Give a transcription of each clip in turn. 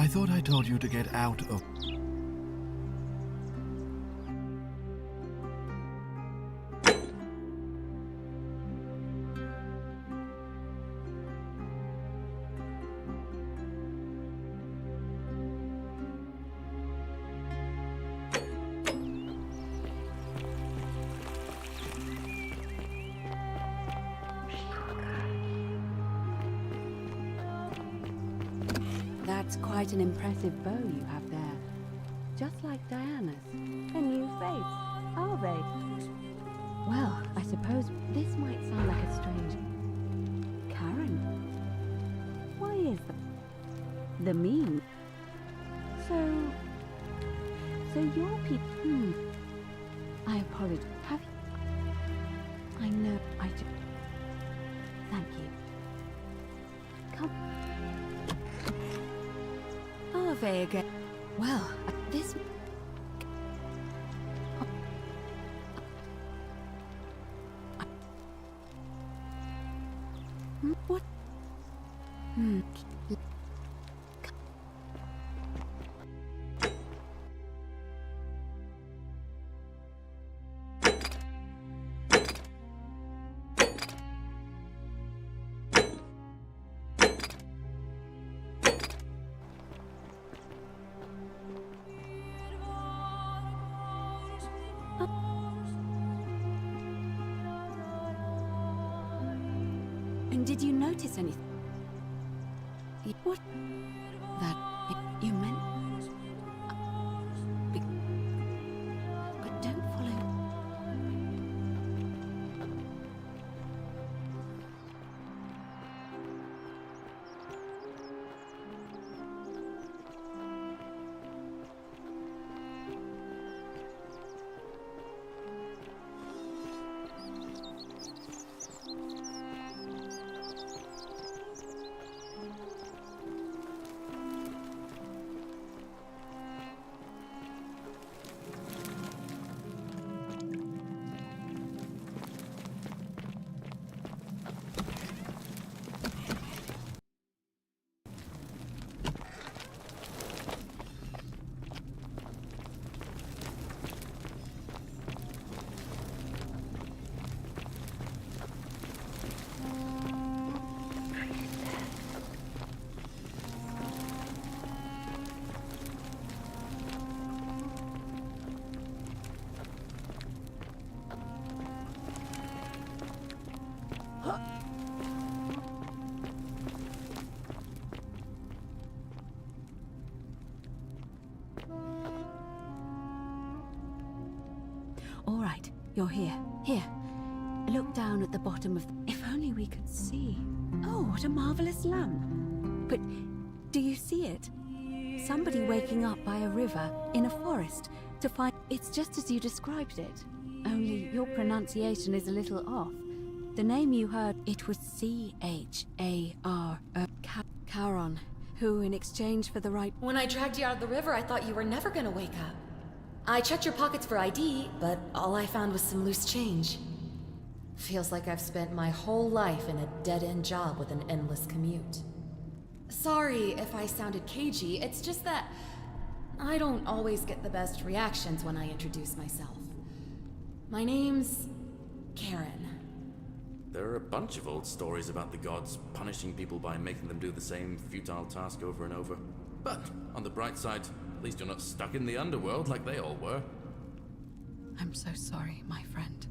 I thought I told you to get out of... That's quite an impressive bow you have there. Just like Diana's. A new face, are they? Well, I suppose this might sound like a strange... Karen? Why is the meme? So your people... I apologize. Have you... I know, I do... Thank you. Come... Vega. Well, this... What? And did you notice anything? What? That you meant? But don't follow. All right, you're here. Here. Look down at the bottom of... If only we could see. Oh, what a marvelous lamp. But do you see it? Somebody waking up by a river in a forest to find... It's just as you described it. Only your pronunciation is a little off. The name you heard, it was C-H-A-R... Charon, who in exchange for the right... When I dragged you out of the river, I thought you were never gonna wake up. I checked your pockets for ID, but all I found was some loose change. Feels like I've spent my whole life in a dead-end job with an endless commute. Sorry if I sounded cagey, it's just that I don't always get the best reactions when I introduce myself. My name's Karen. There are a bunch of old stories about the gods punishing people by making them do the same futile task over and over. But, on the bright side, at least you're not stuck in the underworld like they all were. I'm so sorry, my friend.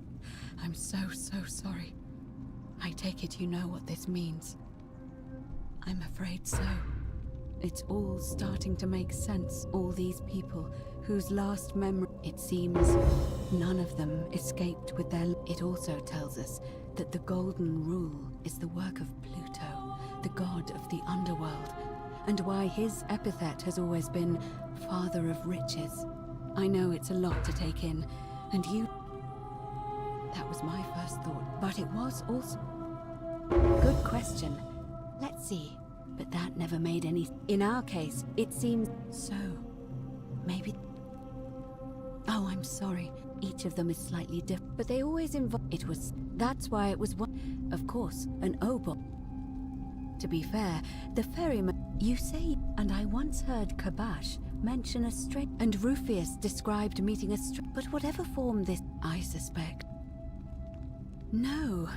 I'm so sorry. I take it you know what this means. I'm afraid so. It's all starting to make sense. All these people whose last memory... It seems none of them escaped with their... It also tells us that the Golden Rule is the work of Pluto, the god of the underworld, and why his epithet has always been Father of Riches. I know it's a lot to take in, and you... That was my first thought, but it was also... Good question. Let's see. But that never made any... In our case, it seems... So... Maybe... Oh, I'm sorry. Each of them is slightly different, but they always involve... It was... That's why it was one... Of course, an oboe. To be fair, the ferryman... You say... And I once heard Kabash mention a stray... And Rufius described meeting a stray... But whatever form this... I suspect... No.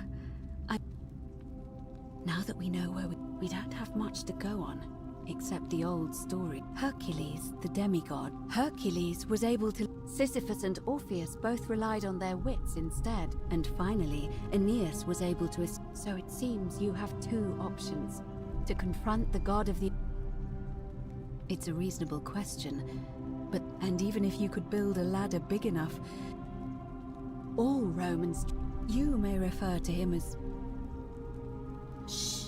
Now that we know where we don't have much to go on. Except the old story. Hercules, the demigod. Hercules was able to... Sisyphus and Orpheus both relied on their wits instead. And finally, Aeneas was able to... So it seems you have two options. To confront the god of the... It's a reasonable question. But... And even if you could build a ladder big enough... All Romans... You may refer to him as... Shh.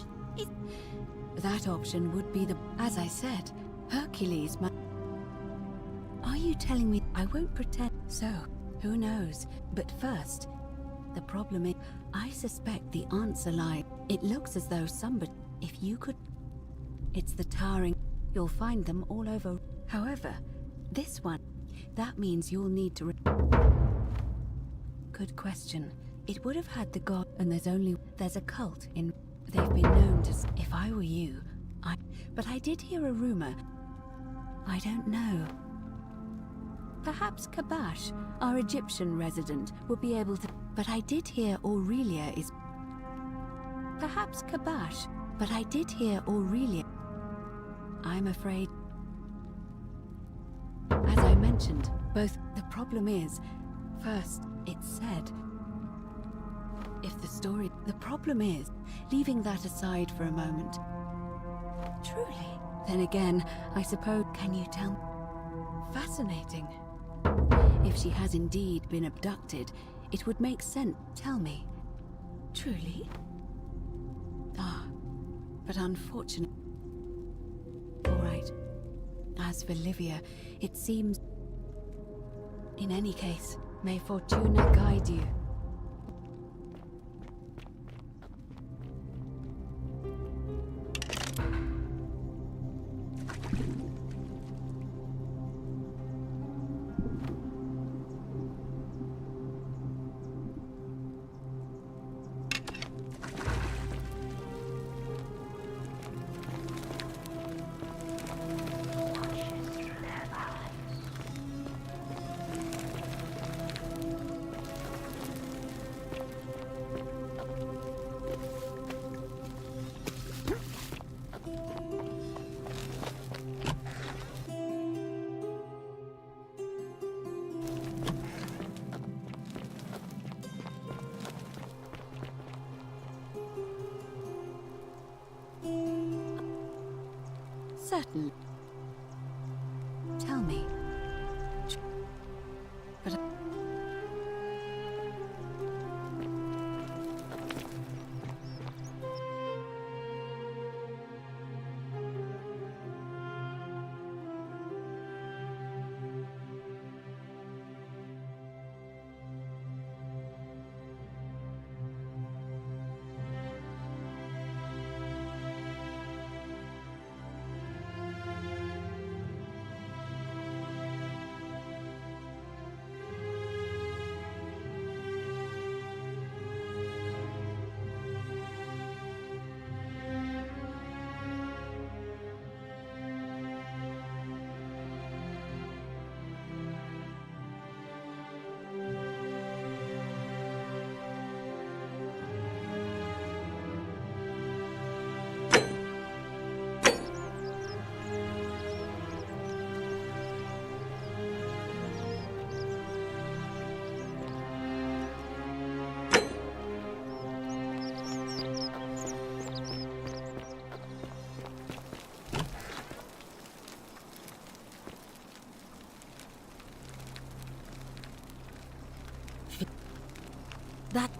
That option would be the... As I said, Hercules might... Are you telling me... I won't pretend... So, who knows? But first, the problem is... I suspect the answer lies... It looks as though somebody... If you could... It's the towering... You'll find them all over... However, this one... That means you'll need to... Good question. It would have had the god... And there's a cult in... They've been known to... If I were you, But I did hear a rumor. I don't know. Perhaps Kabash, our Egyptian resident, would be able to... But I did hear Aurelia is... Perhaps Kabash, but I did hear Aurelia... I'm afraid... As I mentioned, both... The problem is... First, it's said... If the story... The problem is, leaving that aside for a moment... Truly? Then again, I suppose... Can you tell... Fascinating. If she has indeed been abducted, it would make sense. Tell me. Truly? Ah, but unfortunately... All right. As for Livia, it seems... In any case, may Fortuna guide you. Certain. Tell me. But... That...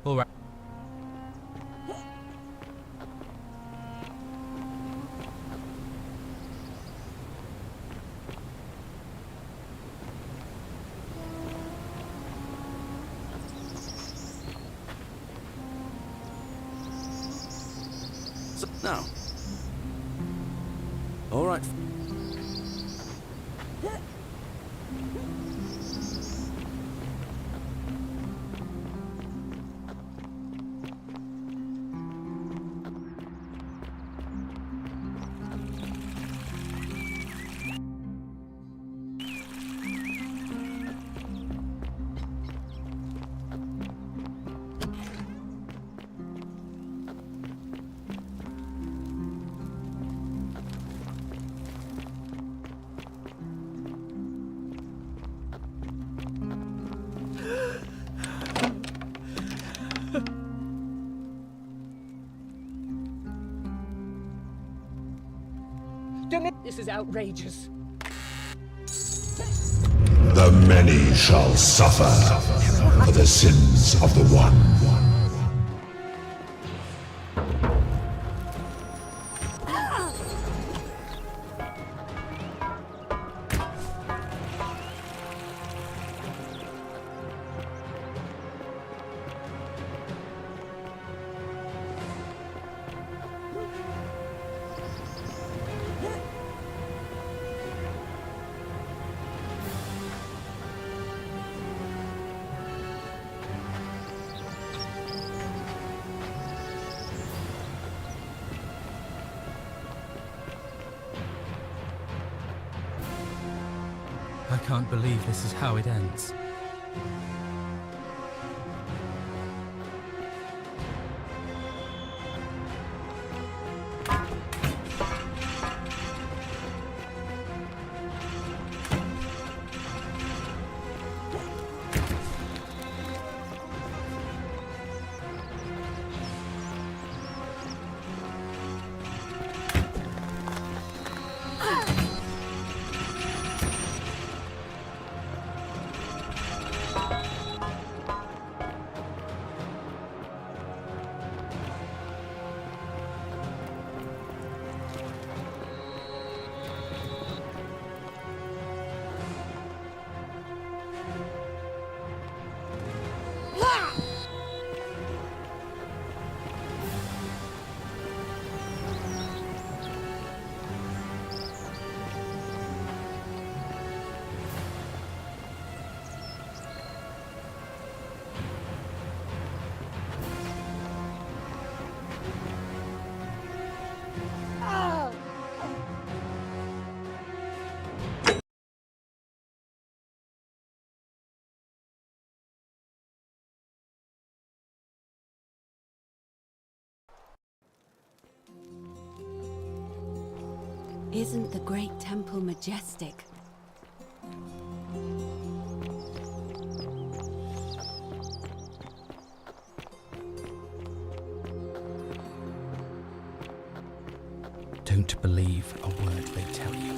All right. So, now, All right. This is outrageous. The many shall suffer for the sins of the one. I can't believe this is how it ends. Isn't the great temple majestic? Don't believe a word they tell you.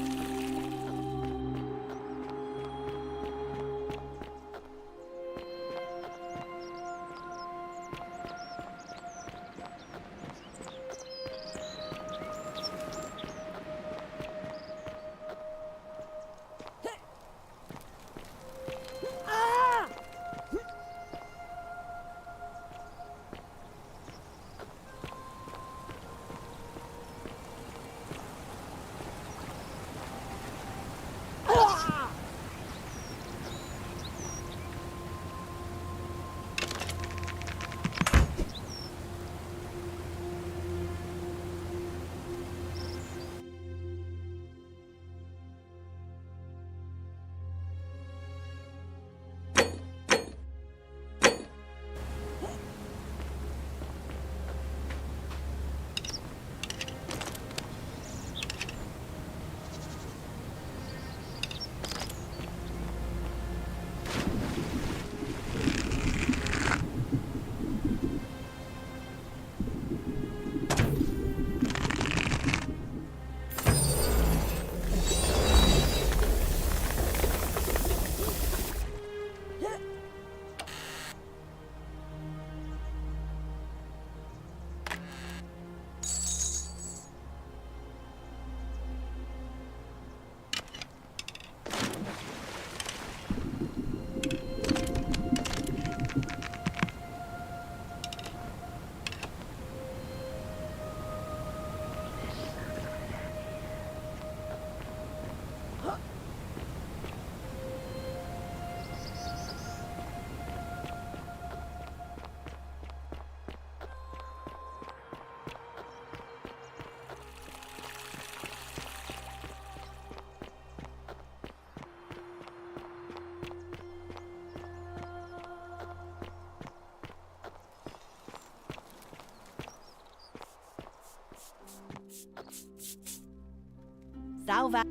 Salve.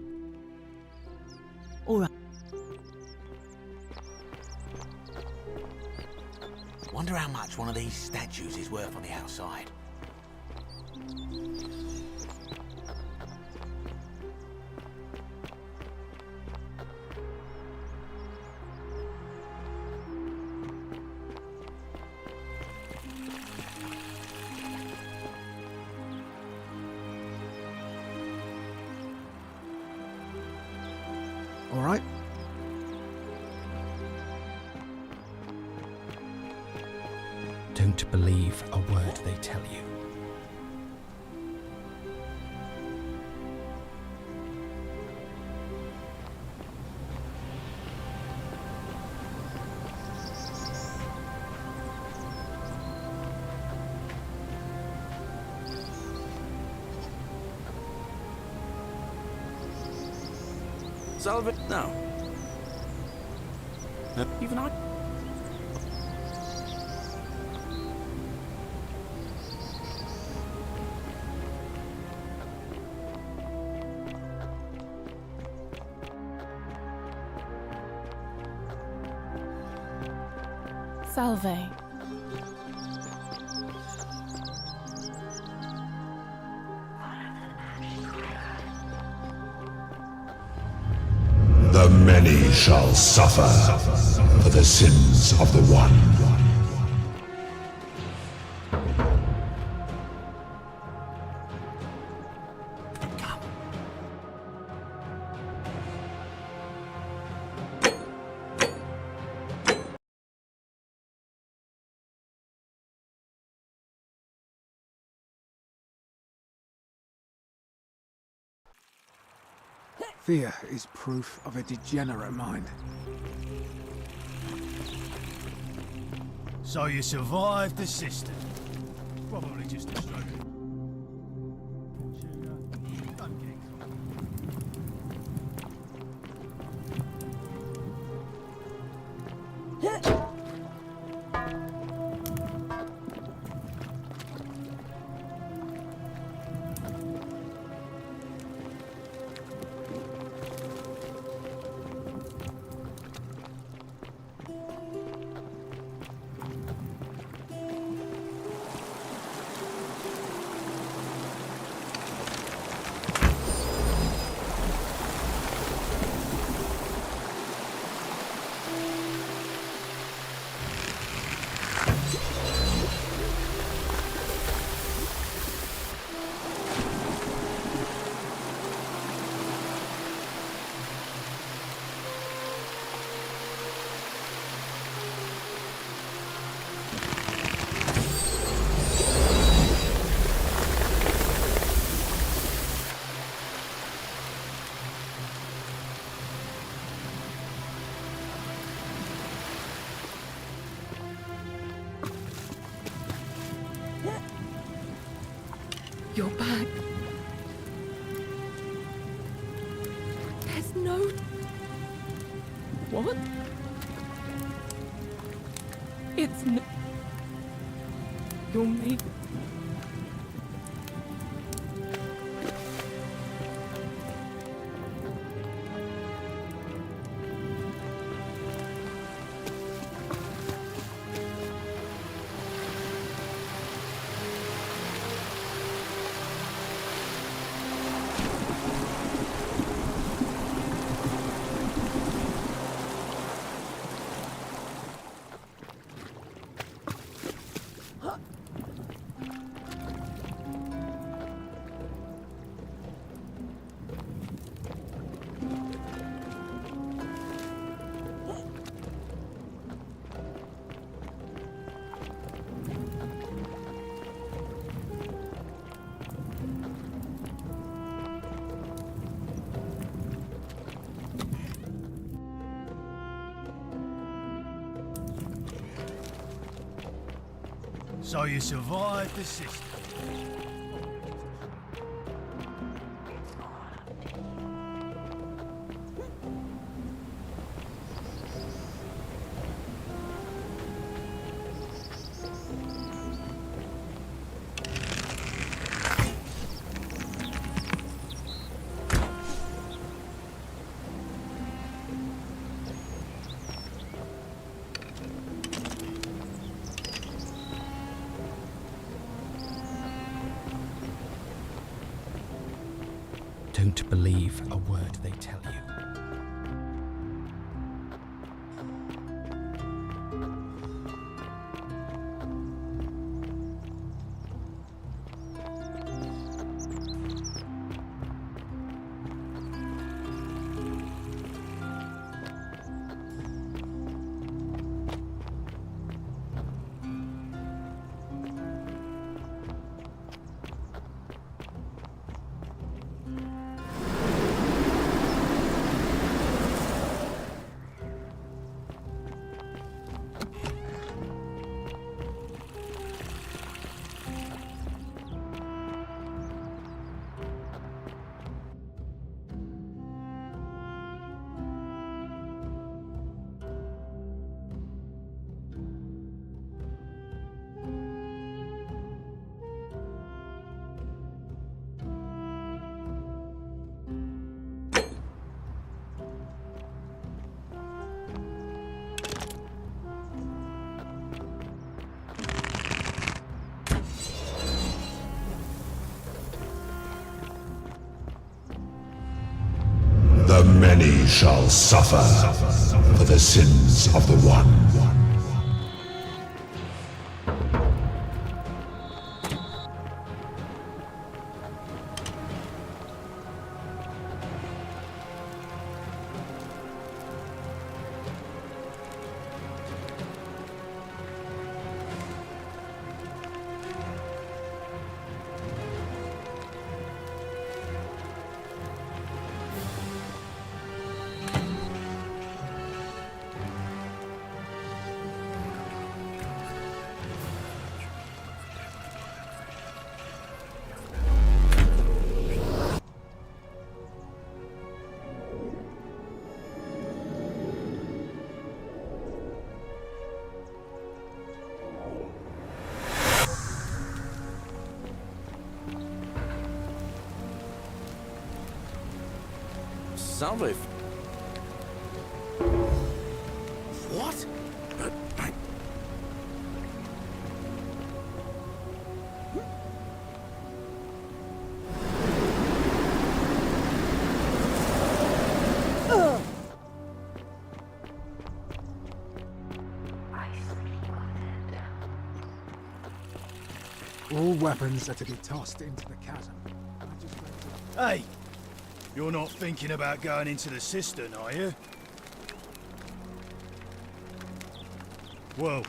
All right. Wonder how much one of these statues is worth on the outside. All right. Don't believe a word they tell you. Salve? No. Even I. Salve. The many shall suffer for the sins of the one. Fear is proof of a degenerate mind. So you survived the system. Probably just a stroke. Don't get You're back. There's no... What? It's no... You're me. So you survived the system. don't believe a word they tell you. The many shall suffer for the sins of the one. Salve. What? All weapons are to be tossed into the chasm. Hey! You're not thinking about going into the cistern, are you? Whoa.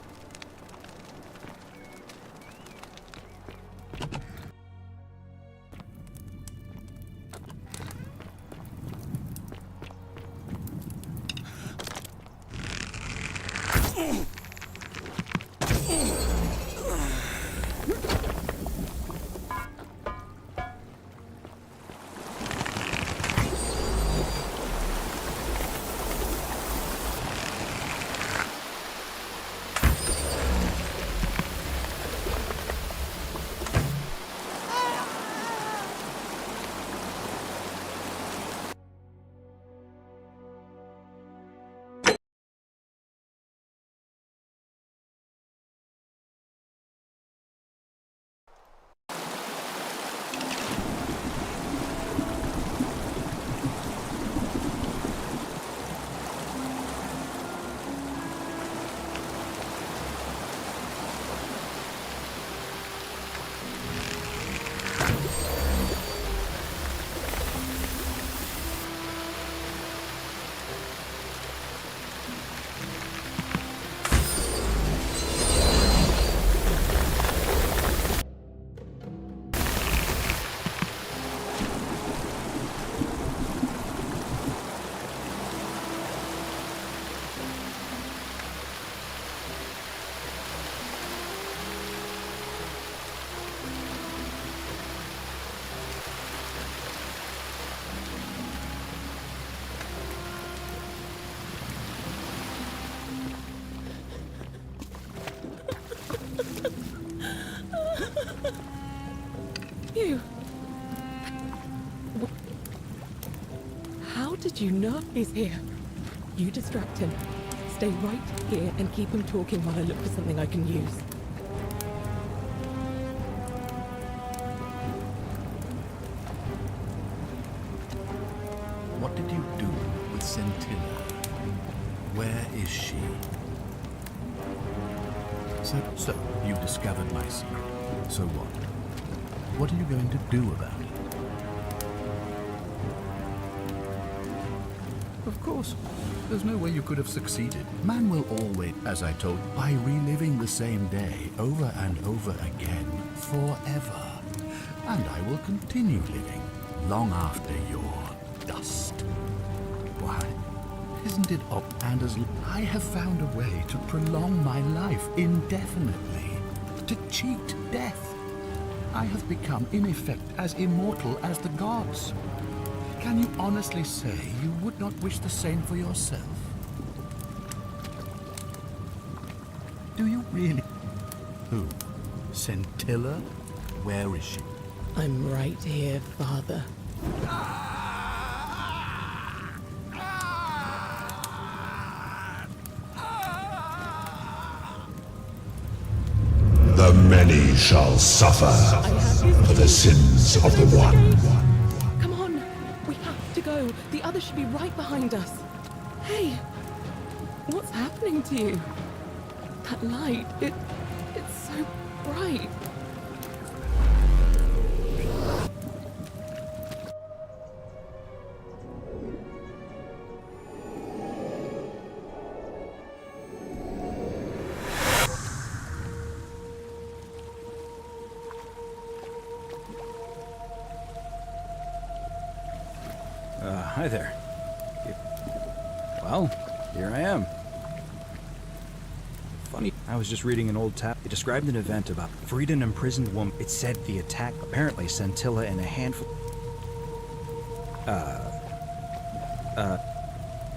You... How did you know he's here? You distract him. Stay right here and keep him talking while I look for something I can use. So, you've discovered my secret. So what? What are you going to do about it? Of course. There's no way you could have succeeded. Man will always, as I told, by reliving the same day over and over again, forever. And I will continue living long after your dust. Why? Isn't it up? And as I have found a way to prolong my life indefinitely, to cheat death. I have become, in effect, as immortal as the gods. Can you honestly say you would not wish the same for yourself? Do you really? Who? Scintilla? Where is she? I'm right here, Father. The many shall suffer for the sins of the one. Come on, we have to go. The others should be right behind us. Hey, what's happening to you? That light, it's so bright. Hi there. Well, here I am. Funny, I was just reading an old tap. It described an event about freed an imprisoned woman. It said the attack, apparently Scintilla and a handful...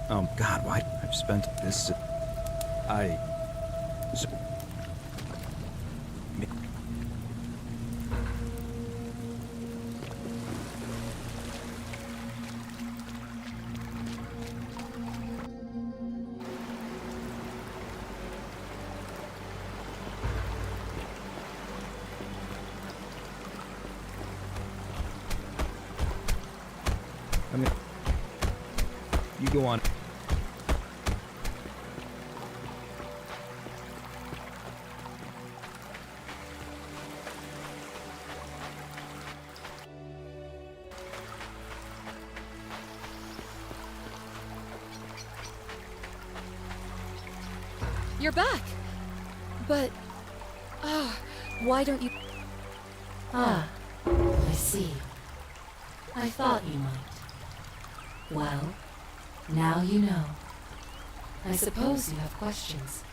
Oh God, why? I've spent this... You go on. You're back! But... why don't you... I see. I thought you might. Well, now you know. I suppose you have questions.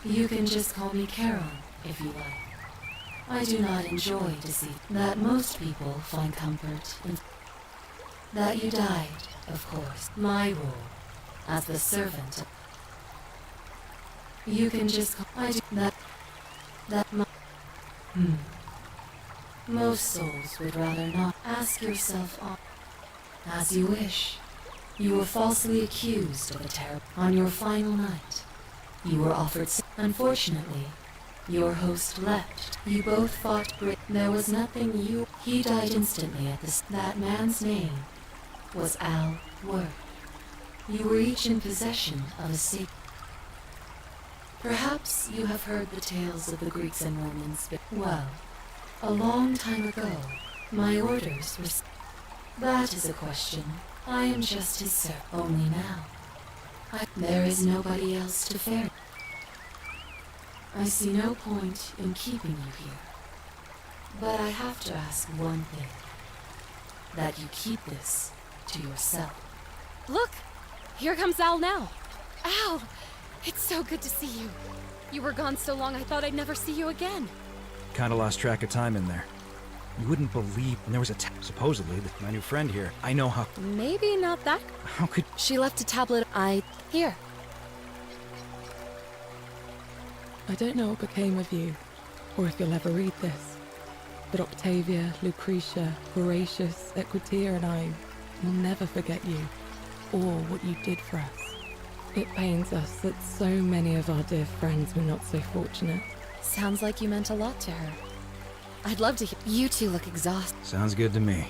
You can just call me Charon, if you like. I do not enjoy deceit. That most people find comfort in... That you died, of course. My role, as the servant of... You can just call... I do... Most souls would rather not. Ask yourself on... As you wish. You were falsely accused of a terrible... On your final night, you were offered... Unfortunately, your host left. You both fought great... There was nothing you... He died instantly at this... That man's name was Al Worth. You were each in possession of a secret. Perhaps you have heard the tales of the Greeks and Romans. Well, a long time ago, my orders were... That is a question. I am just his servant. Only now. There is nobody else to ferry. I see no point in keeping you here. But I have to ask one thing. That you keep this to yourself. Look! Here comes Al now. Al! It's so good to see you. You were gone so long I thought I'd never see you again. Kinda lost track of time in there. You wouldn't believe when there was a supposedly my new friend here. I know how. Maybe not that. How could she left a tablet? Here. I don't know what became of you, or if you'll ever read this, but Octavia, Lucretia, Horatius, Equitia, and I will never forget you, or what you did for us. It pains us that so many of our dear friends were not so fortunate. Sounds like you meant a lot to her. I'd love to hear. You two look exhausted. Sounds good to me.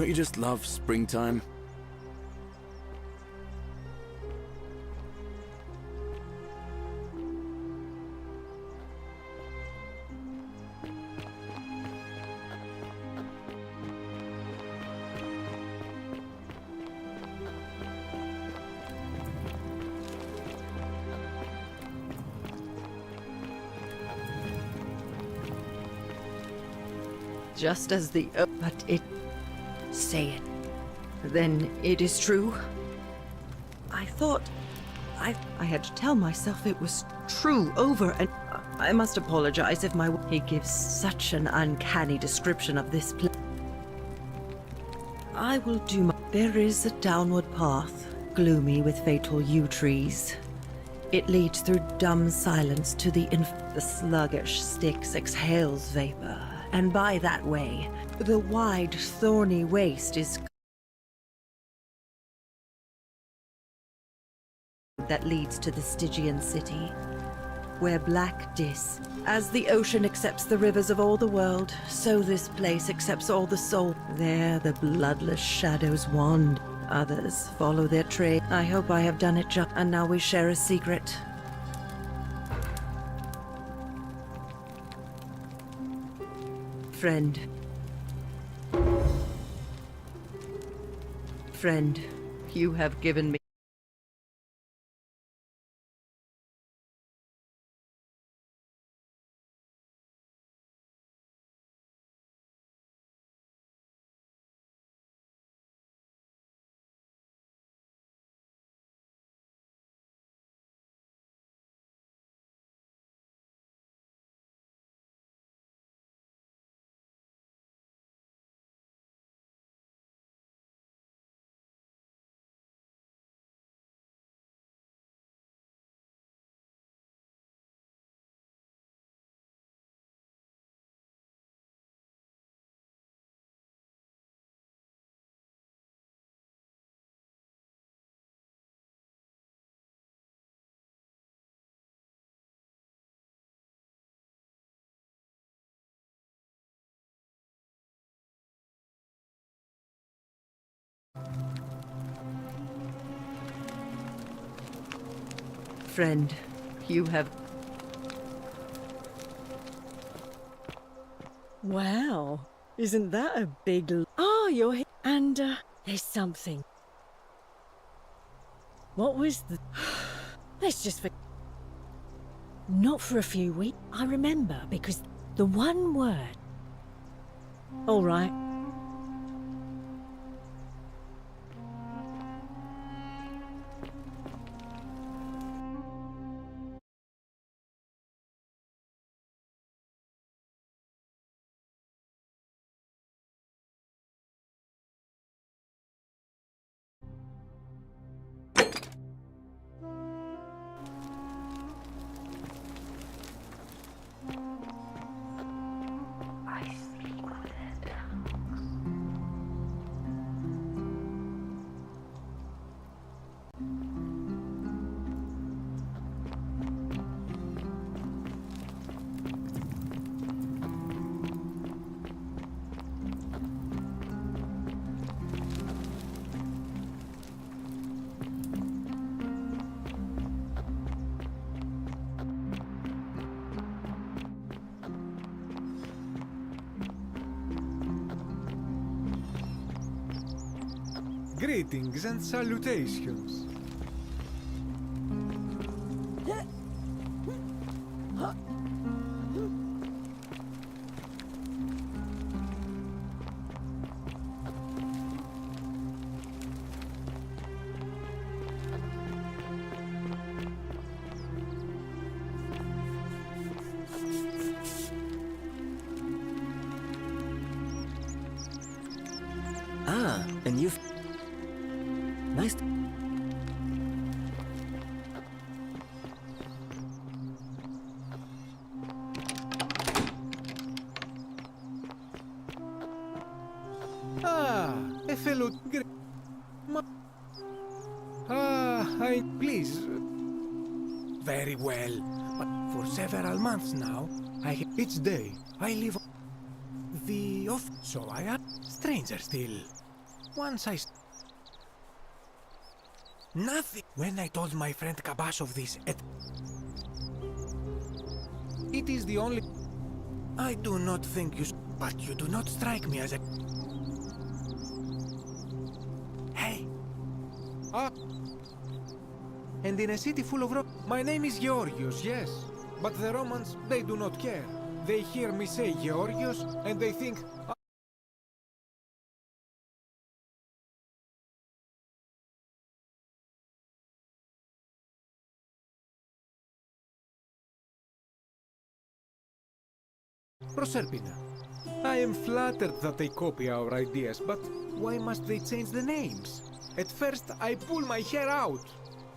Don't you just love springtime? Just as the... but it... Say it. Then it is true? I thought... I had to tell myself it was true over and... I must apologize if my... He gives such an uncanny description of this place. I will do my... There is a downward path, gloomy with fatal yew trees. It leads through dumb silence to the The sluggish Styx exhales vapor, and by that way, the wide, thorny waste is that leads to the Stygian city, where black Dis, as the ocean accepts the rivers of all the world, so this place accepts all the soul. There the bloodless shadows wander. Others follow their trail. I hope I have done it just, and now we share a secret. Friend. Friend, you have given me... Friend, you have... Wow, isn't that a big... Oh, you're here. And, there's something. What was the... Let's just... Not for a few weeks. I remember, because the one word... All right. Greetings and salutations. Ah, and you've... Nice. Ah, a fellow... Please. Very well. But for several months now, each day, I live... So I am... Stranger still. Once nothing. When I told my friend Kabash of this, it is the only... I do not think you... But you do not strike me as a... Hey! Up! And in a city full of my name is Georgios, yes. But the Romans, they do not care. They hear me say Georgios, and they think... Proserpina, I am flattered that they copy our ideas, but why must they change the names? At first, I pull my hair out.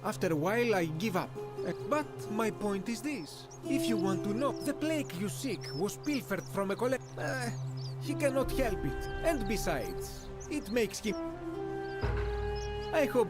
After a while, I give up. But my point is this. If you want to know, the plague you seek was pilfered from a collect... he cannot help it. And besides, it makes him... I hope...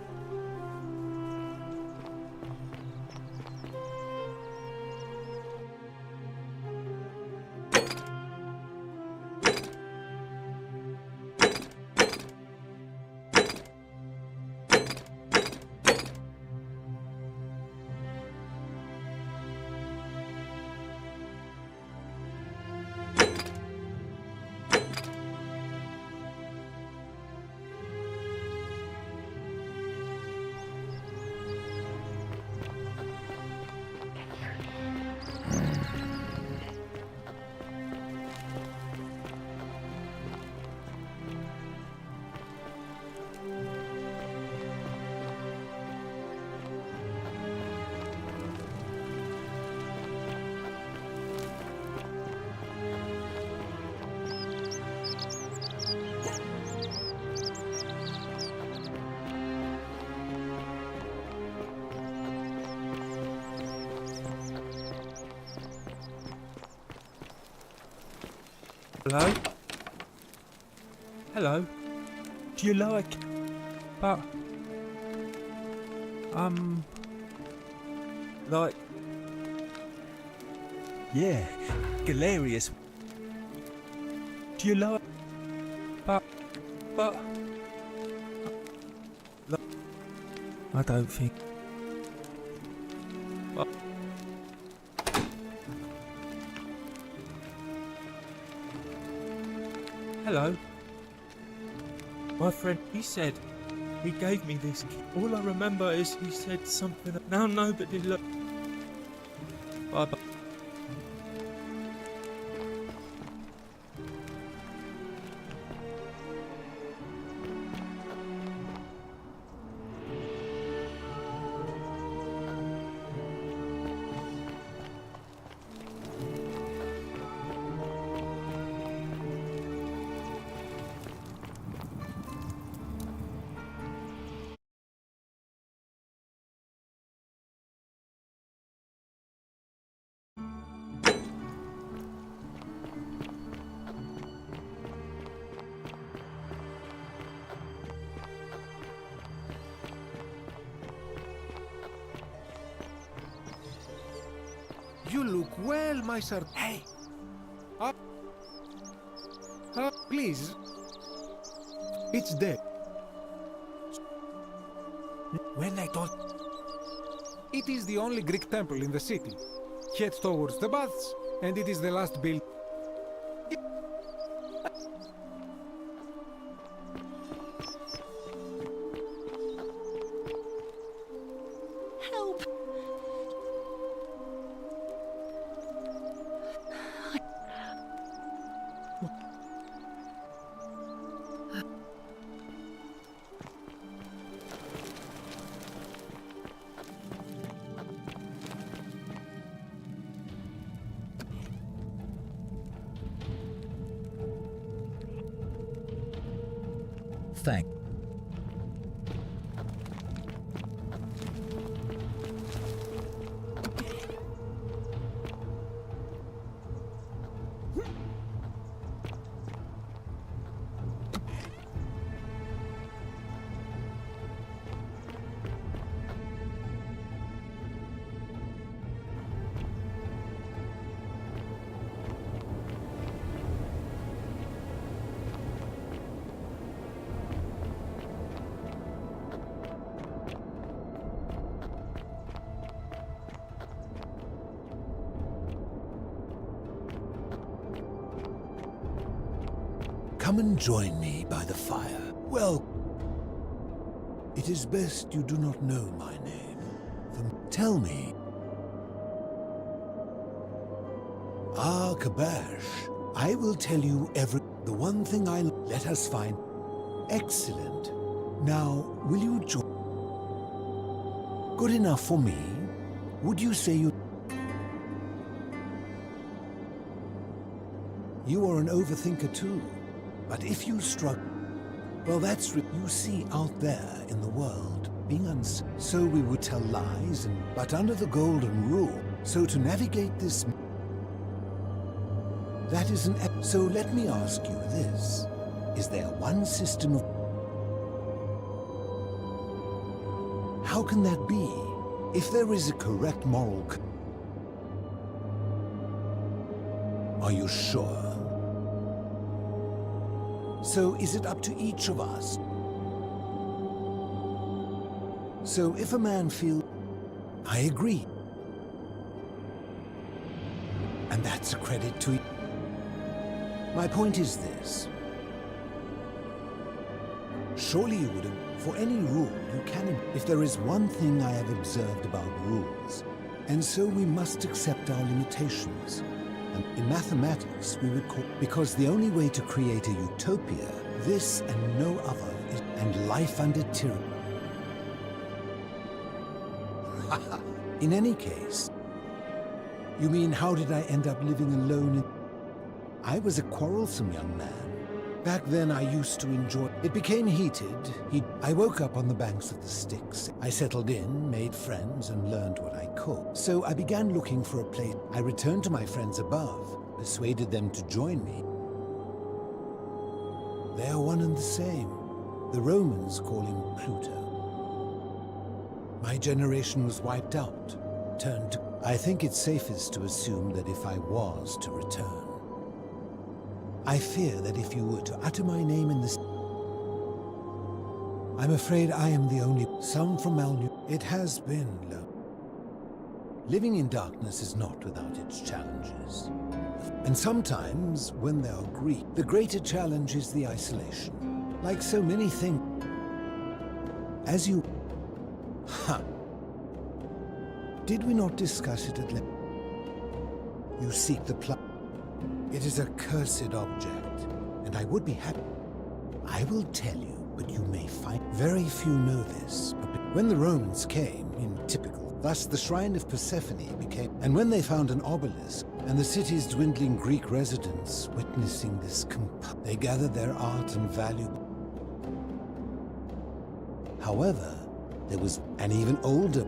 Hello? Hello? Do you like... But... Like... Yeah, Galerius. Do you like... But... Like, I don't think... But... Hello. My friend, he said, he gave me this key. All I remember is he said something. Now nobody look. Bye bye. You look well, my sir. Hey! Up! Please. It's dead. When I told... It is the only Greek temple in the city. Head towards the baths, and it is the last build... Help! Thank. Come and join me by the fire. Well, it is best you do not know my name. Tell me. Ah, Kabash, I will tell you the one thing let us find. Excellent. Now, will you join? Good enough for me? Would you say you... You are an overthinker too. But if you struck... Well, that's... You see out there in the world, being so we would tell lies, but under the golden rule. So to navigate this... That is an... So let me ask you this. Is there one system of... How can that be? If there is a correct moral... Are you sure? So is it up to each of us? So if a man feels... I agree. And that's a credit to... My point is this. Surely you would have... For any rule, you can... If there is one thing I have observed about rules, and so we must accept our limitations. And in mathematics, we would call... Because the only way to create a utopia, this and no other, is... And life under tyranny. In any case... You mean, how did I end up living alone in... I was a quarrelsome young man. Back then I used to enjoy... It became heated. I woke up on the banks of the Styx. I settled in, made friends, and learned what I could. So I began looking for a place. I returned to my friends above, persuaded them to join me. They are one and the same. The Romans call him Pluto. My generation was wiped out, turned to... I think it's safest to assume that if I was to return, I fear that if you were to utter my name in this... I'm afraid I am the only... Some from malnutrition. It has been low. Living in darkness is not without its challenges. And sometimes, when they are Greek, the greater challenge is the isolation. Like so many things. As you... Ha! Did we not discuss it at length? You seek the plot. It is a cursed object, and I would be happy. I will tell you, but you may find... Very few know this, but when the Romans came, in typical... Thus the shrine of Persephone became... And when they found an obelisk, and the city's dwindling Greek residents witnessing this they gathered their art and value. However, there was an even older...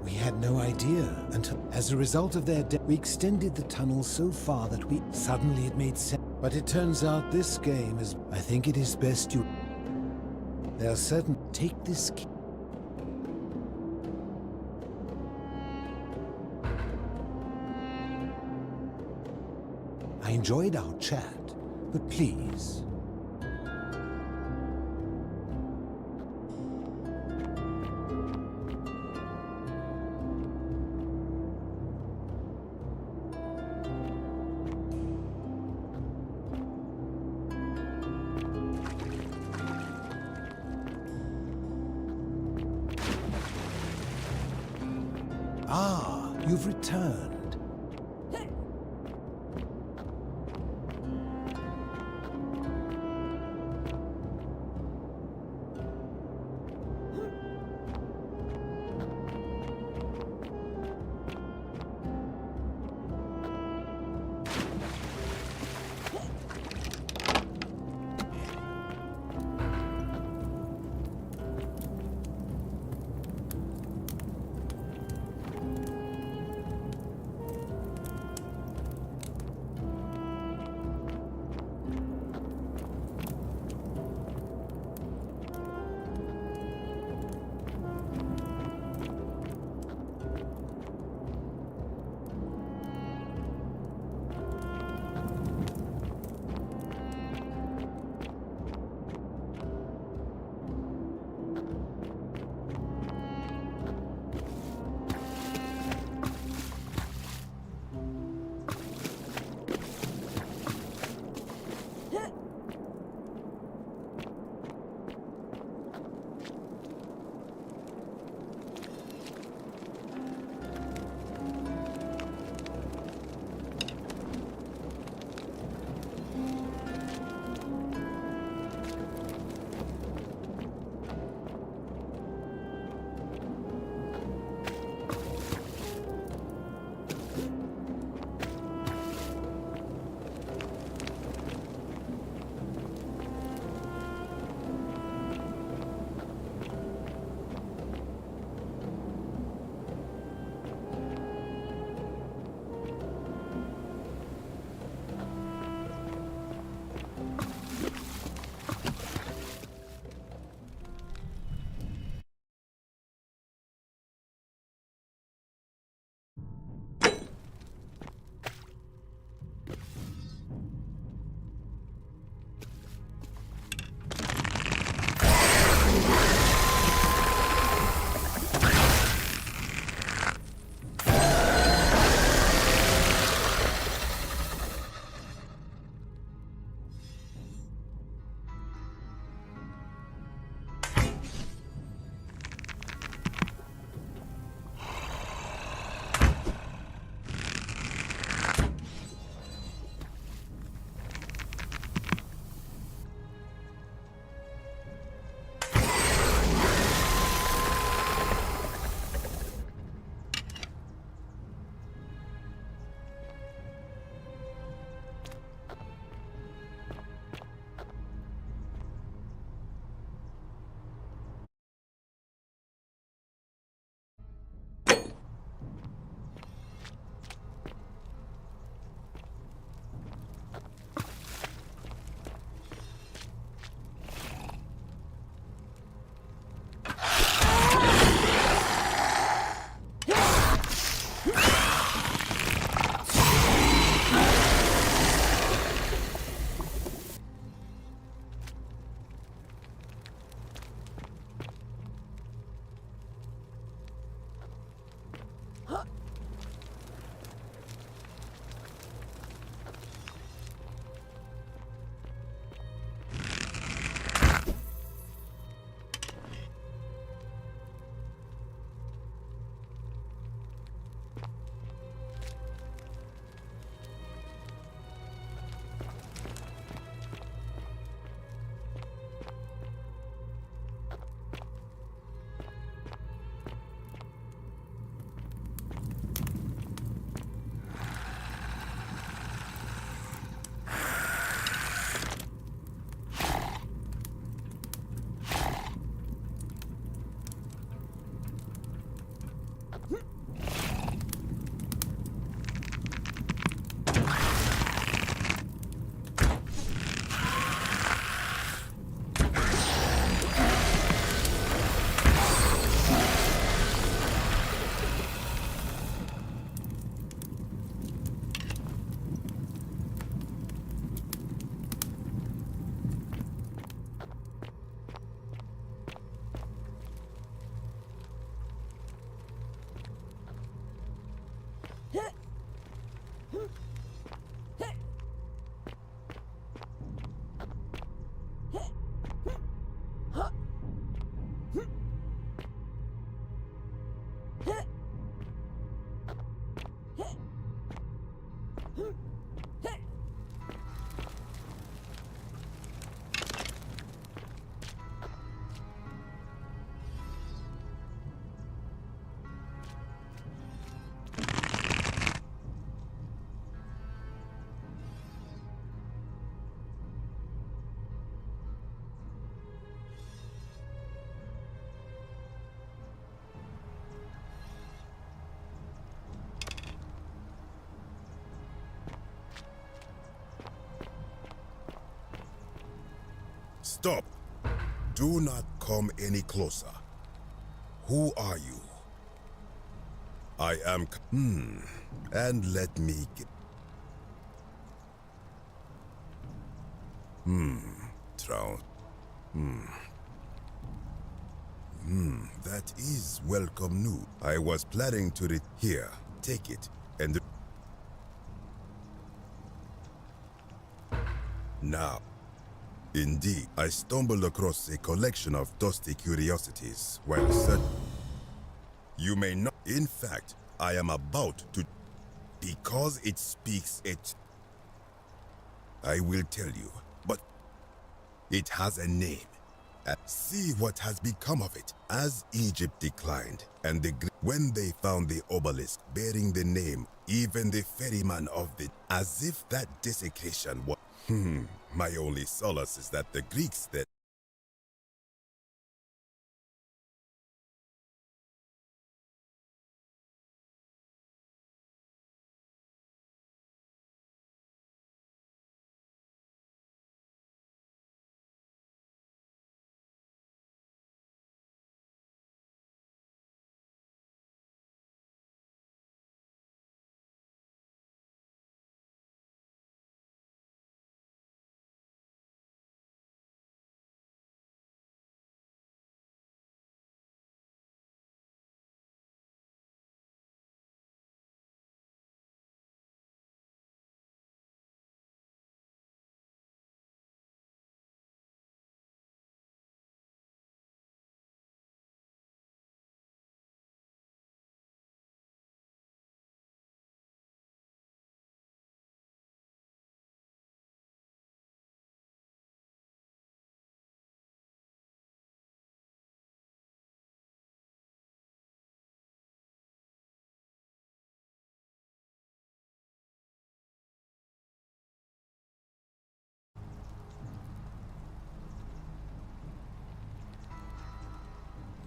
We had no idea until, as a result of their death, we extended the tunnel so far that suddenly it made sense. But it turns out this game is... I think it is best you... There are certain... Take this key. I enjoyed our chat, but please... Ah, you've returned. Stop! Do not come any closer. Who are you? I am... And let me get... Drown. That is welcome news. I was planning to read here. Take it, and... Now. Indeed, I stumbled across a collection of dusty curiosities while You may not... In fact, I am about to... Because it speaks it... I will tell you, but... It has a name. See what has become of it. As Egypt declined, and when they found the obelisk bearing the name, even the ferryman of the... As if that desecration was... My only solace is that the Greeks that...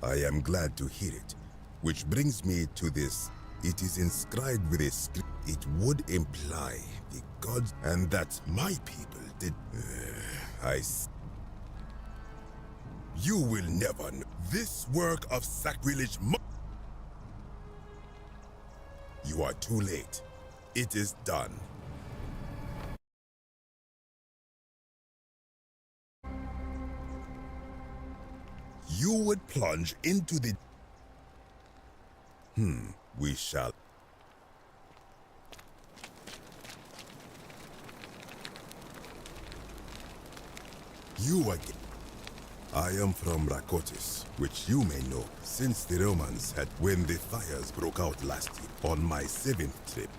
I am glad to hear it. Which brings me to this. It is inscribed with a script. It would imply the gods and that my people did... You will never know. This work of sacrilege You are too late. It is done. You would plunge into the... We shall... You again. I am from Rakotis, which you may know, since the Romans had... When the fires broke out last year, on my 7th trip,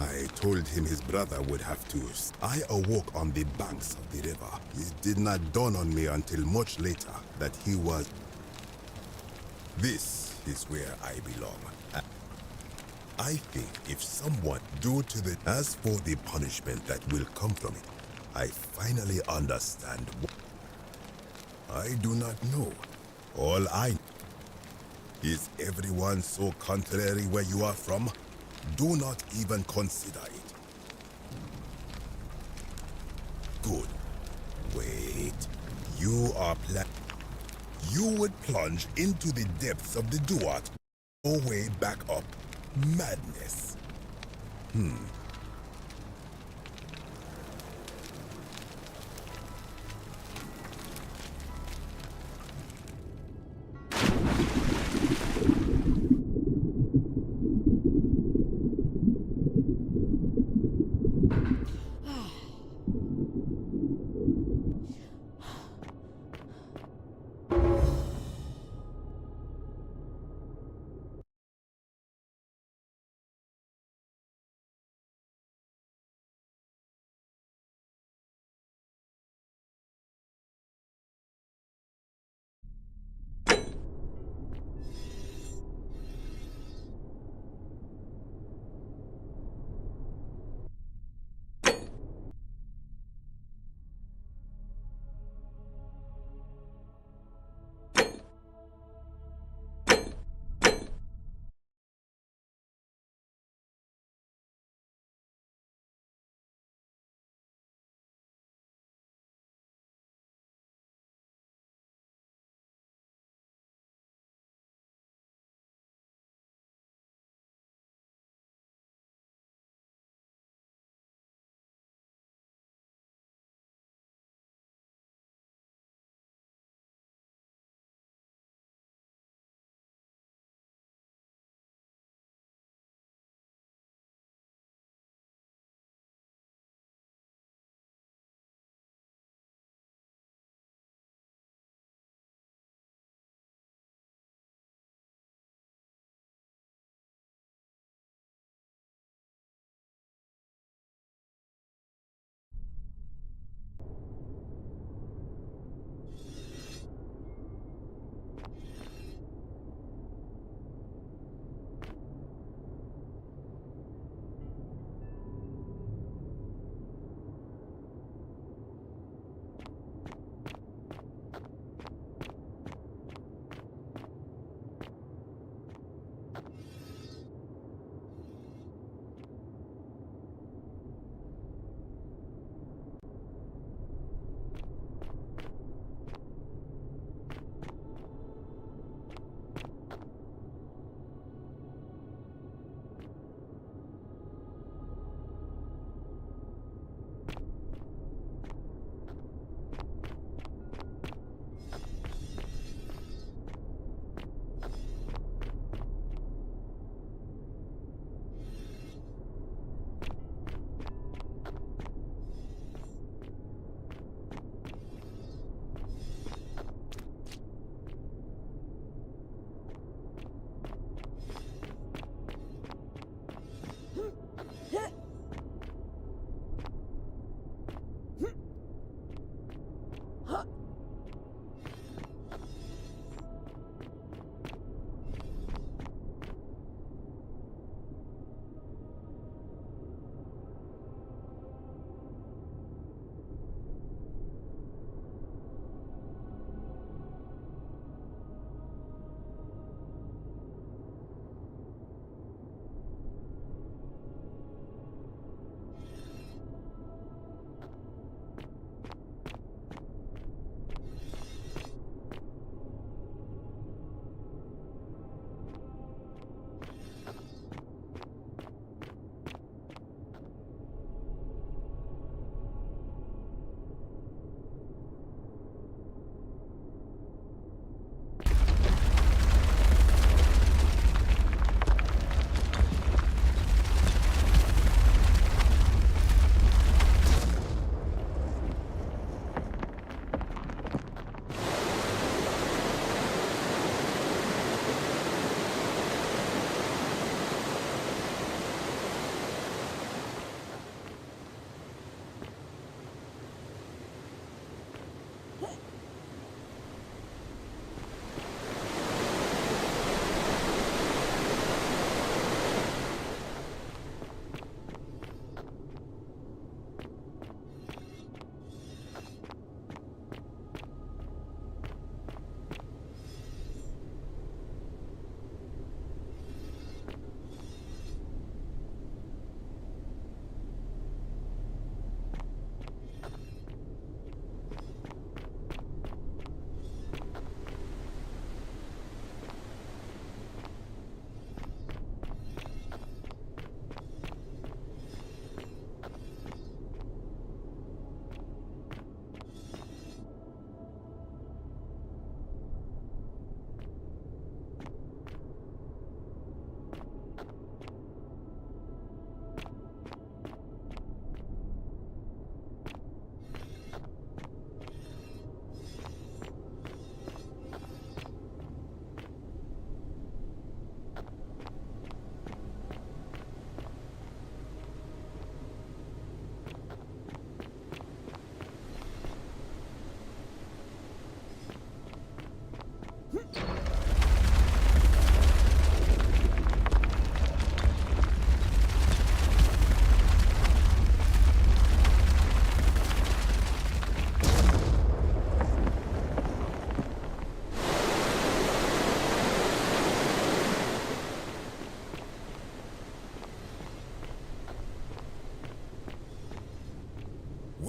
I told him his brother would have to... I awoke on the banks of the river. It did not dawn on me until much later that he was... This is where I belong. I think if someone due to the... As for the punishment that will come from it, I finally understand what... I do not know. All I... Is everyone so contrary where you are from? Do not even consider it. Good. Wait. You are You would plunge into the depths of the Duat, or way back up. Madness.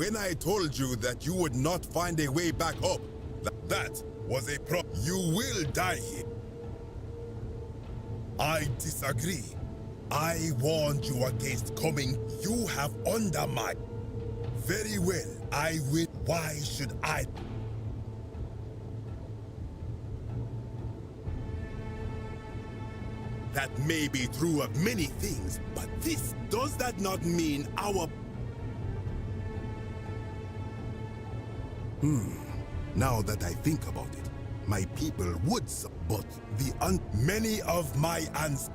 when I told you that you would not find a way back up, that was a You will die here. I disagree. I warned you against coming. You have undermined. Very well, I will. Why should I? That may be true of many things, but does that not mean our... Now that I think about it, my people would, but many of my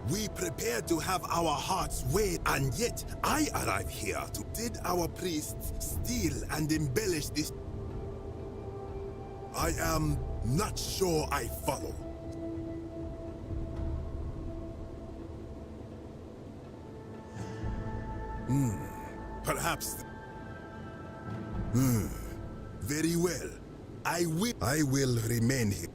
we prepared to have our hearts weighed, and yet I arrived here to... Did our priests steal and embellish this? I am not sure I follow. Perhaps... Very well. I will remain here.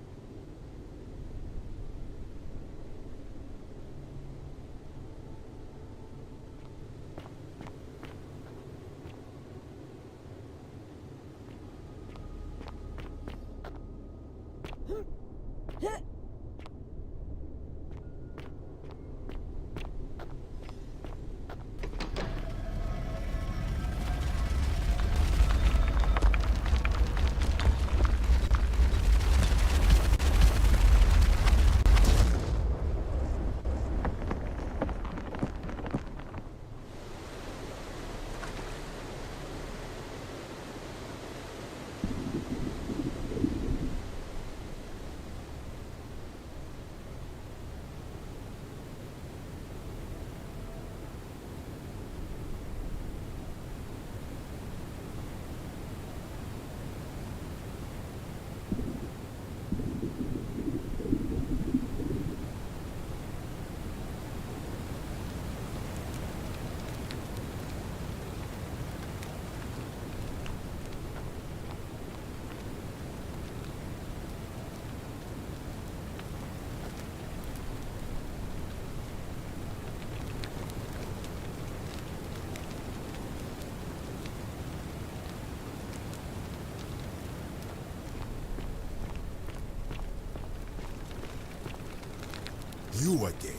You again.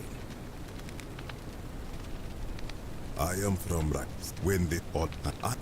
I am from Rax. When the pot up.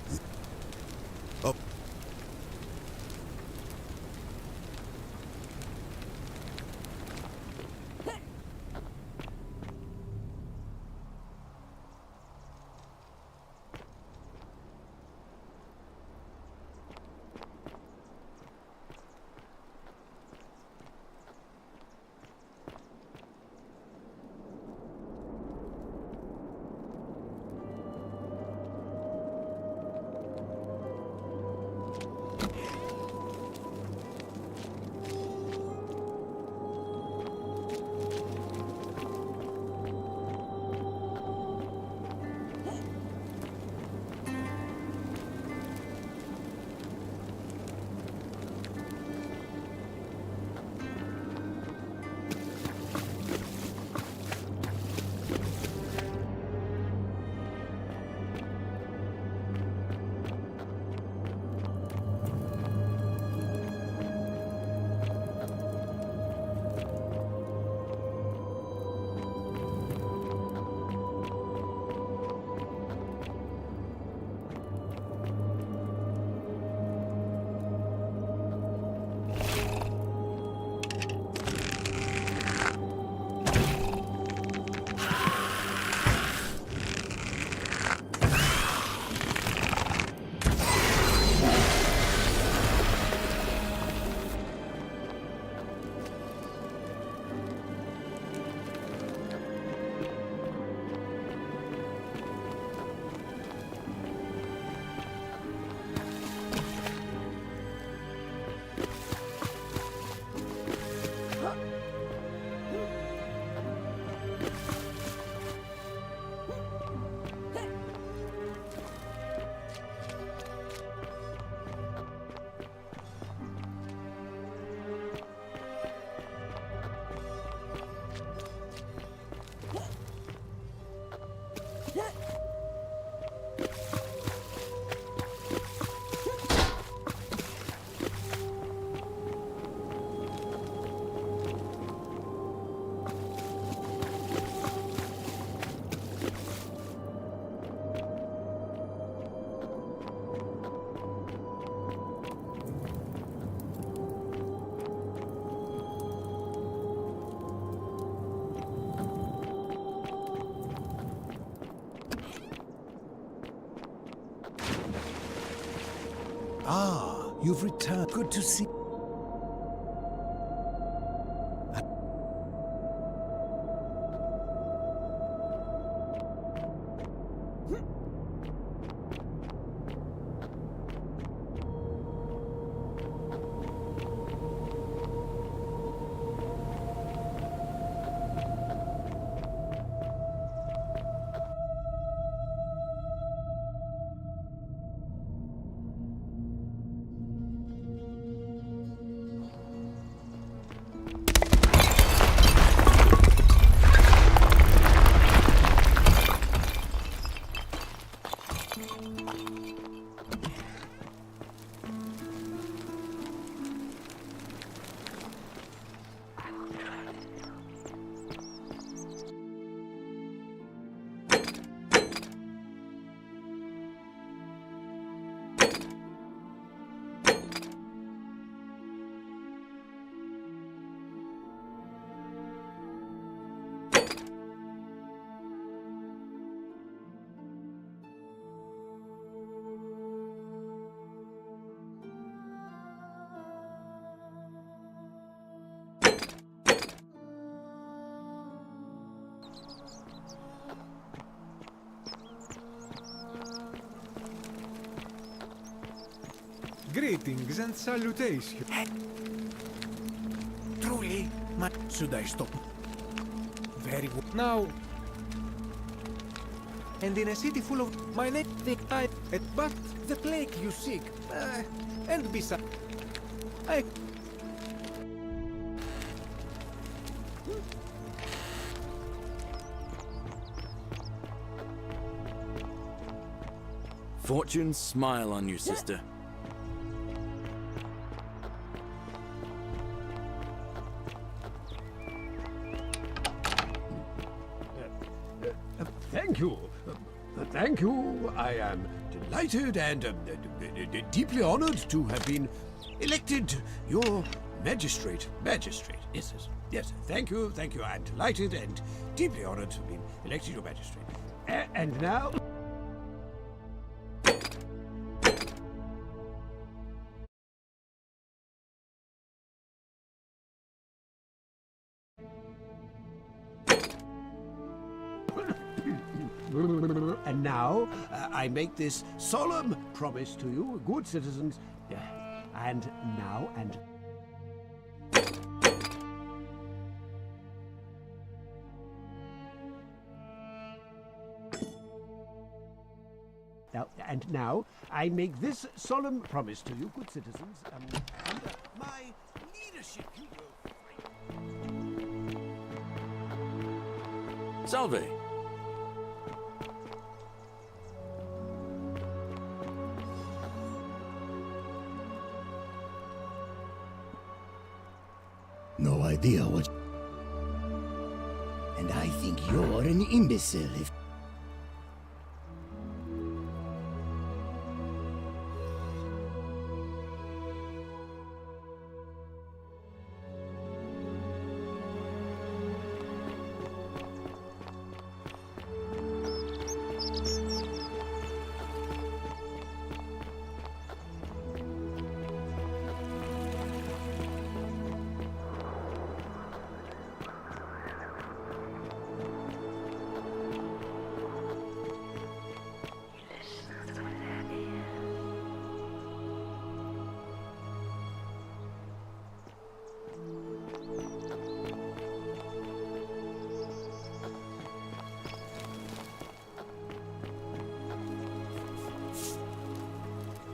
You've returned. Good to see. Greetings and salutations. Truly? Should I stop? Very well. Now, and in a city full of my name, but the plague you seek, and besides, I. Fortune smile on you, sister. Thank you. Thank you. I am delighted and deeply honored to have been elected your magistrate. Magistrate. Yes, yes. Yes. Thank you. Thank you. I'm delighted and deeply honored to have been elected your magistrate. And now. And now, I make this solemn promise to you, good citizens, and now, and... Now, I make this solemn promise to you, good citizens, under my leadership, you will... Salve! No idea what... And I think you're an imbecile if...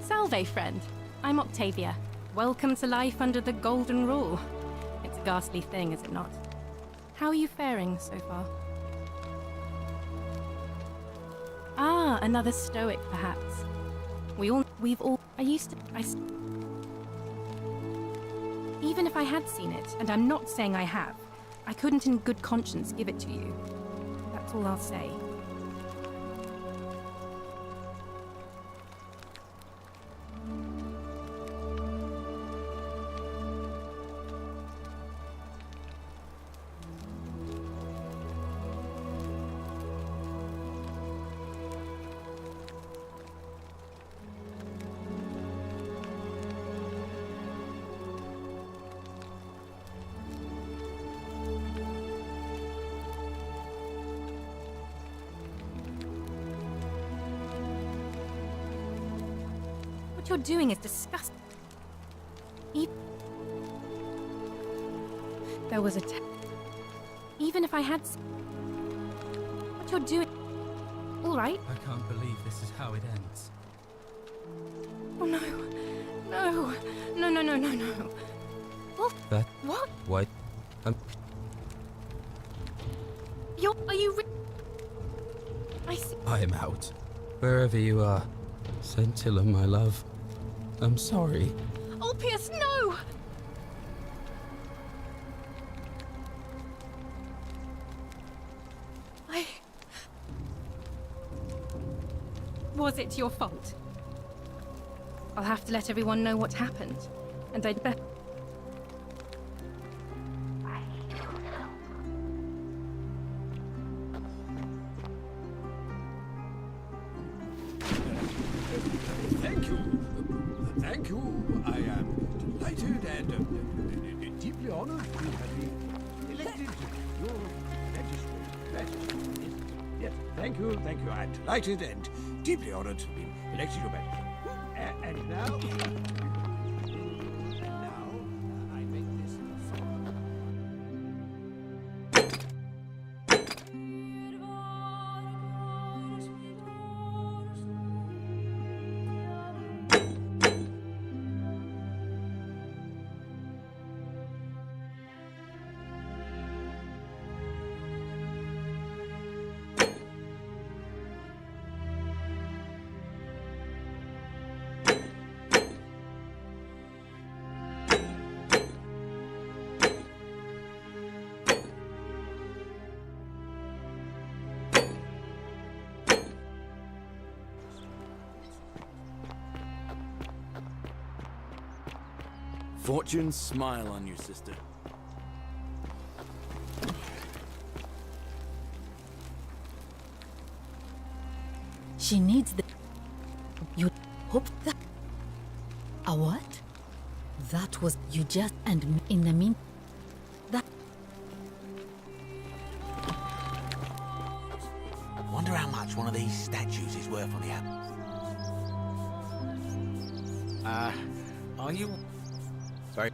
Salve, friend. I'm Octavia. Welcome to life under the Golden Rule. It's a ghastly thing, is it not? How are you faring so far? Ah, another stoic, perhaps. Even if I had seen it, and I'm not saying I have, I couldn't in good conscience give it to you. That's all I'll say. What you're doing is disgusting. There was a even if I had what you're doing. All right. I can't believe this is how it ends. Oh no. No. No, no, no, no, no. What? What? What? Are you I see. I am out. Wherever you are. Scintilla, my love. I'm sorry. Oh, Pierce, no! Was it your fault? I'll have to let everyone know what happened, and they'd better. Thank you. Thank you. I am delighted and deeply honored to have been elected your magistrate. Yes, thank you. Thank you. I'm delighted and deeply honored to have been elected your magistrate. And now... I make this song. Fortune smile on you, sister. She needs the... You hope that... A what? That was you just... And in the mean... That... Wonder how much one of these statues is worth on the app. Are you... Sorry.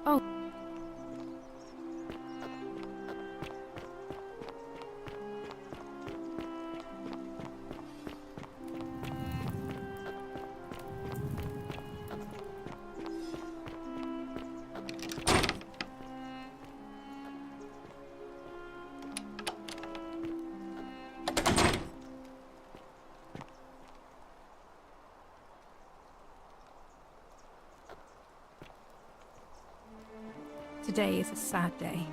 Oh. Today is a sad day.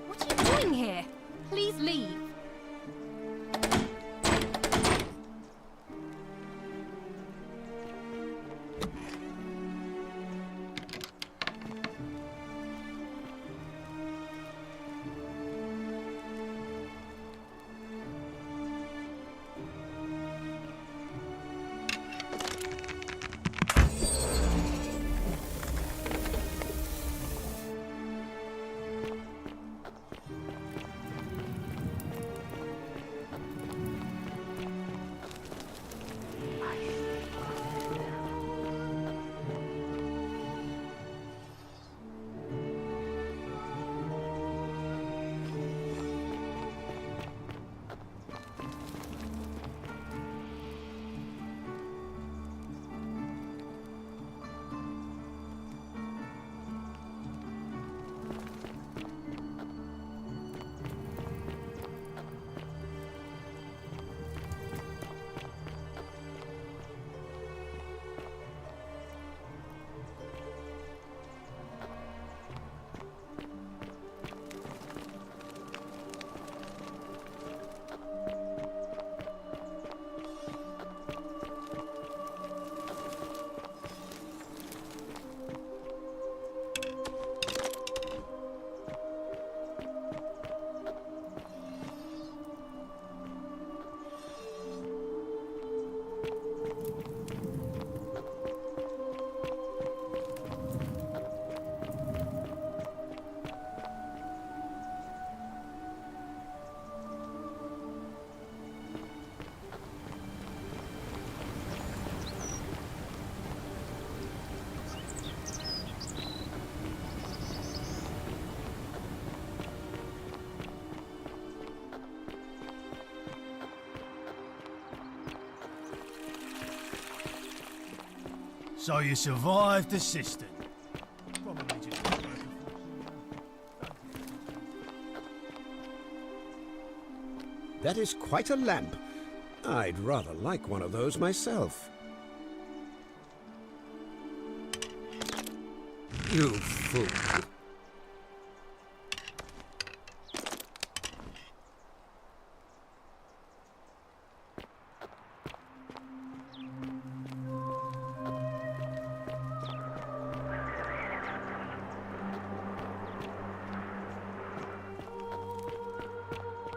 What are you doing here? Please leave. So you survived the cistern. That is quite a lamp. I'd rather like one of those myself. You fool.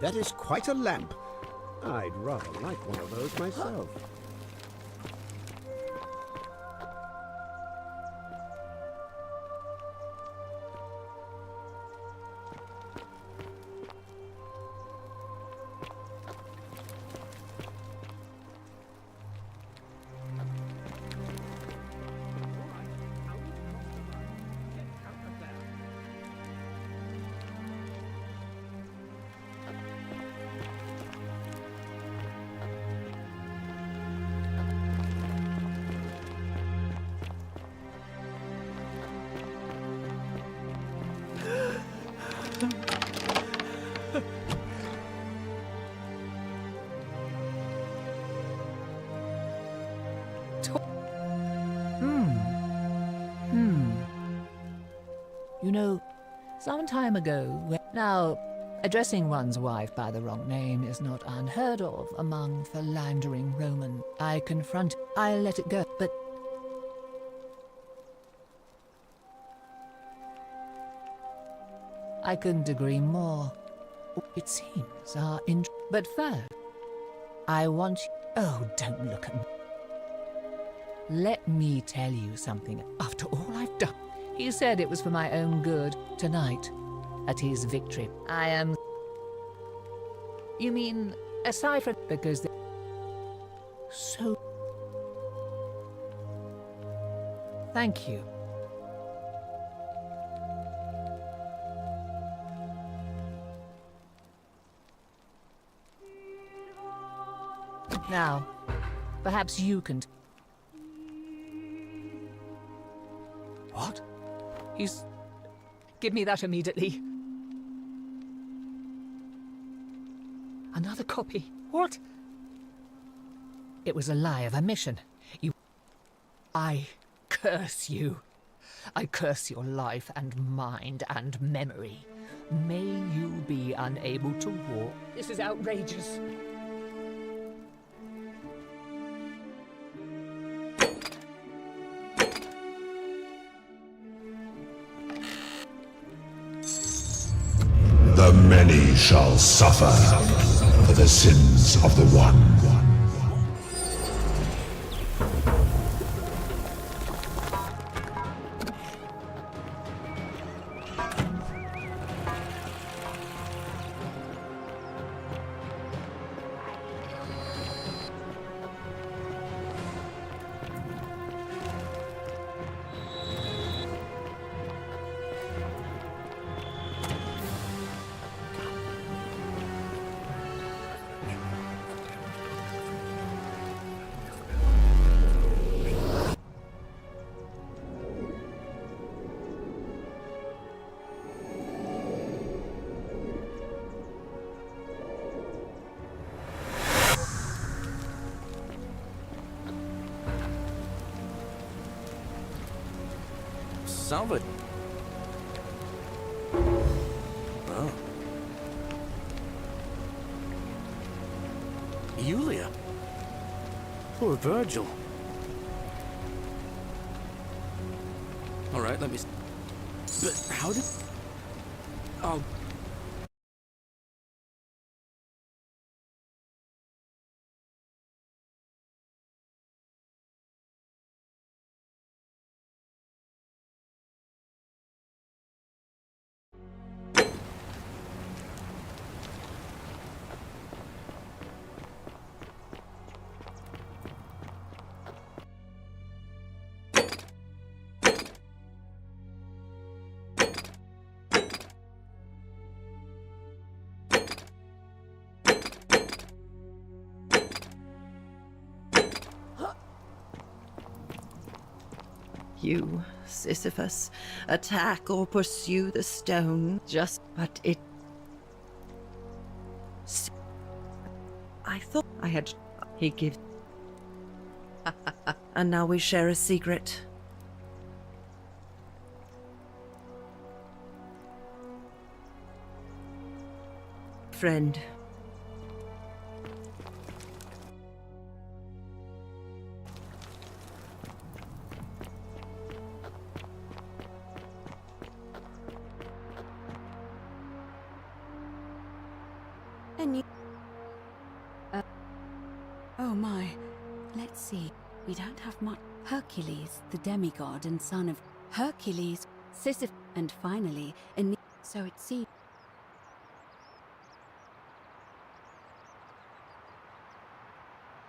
That is quite a lamp. I'd rather like one of those myself. You know, some time ago, now, addressing one's wife by the wrong name is not unheard of among philandering Roman. I let it go, but I couldn't agree more. It seems but first, I want you. Oh, don't look at me. Let me tell you something. After all I've done, he said it was for my own good. Tonight, at his victory, I am. You mean, aside from. Because. So. Thank you. Now, perhaps you can. What? Give me that immediately. Another copy? What? It was a lie of a mission. I curse you. I curse your life and mind and memory. May you be unable to walk. This is outrageous. The many shall suffer for the sins of the one. Salvador. Oh. Yulia. Poor Virgil. All right, let me. But how did? Oh. You, Sisyphus, attack or pursue the stone, but it... I thought I had... He gives... And now we share a secret. Friend. And you... oh my. Let's see. We don't have much. Hercules, the demigod and son of Hercules, Sisyphus, and finally, so it seems.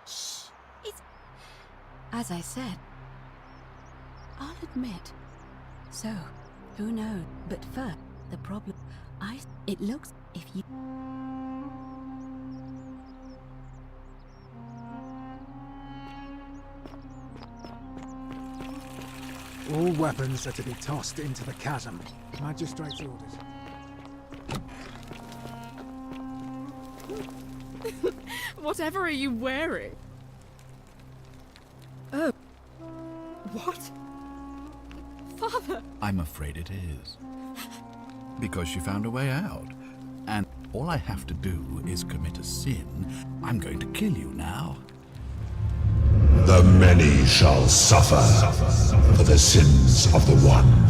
Shh. It's... As I said, I'll admit. So, who knows? But first, the problem... It looks... if you... All weapons are to be tossed into the chasm. Magistrate's orders. Whatever are you wearing? Oh. What? Father! I'm afraid it is. Because she found a way out. And all I have to do is commit a sin. I'm going to kill you now. The many shall suffer for the sins of the one.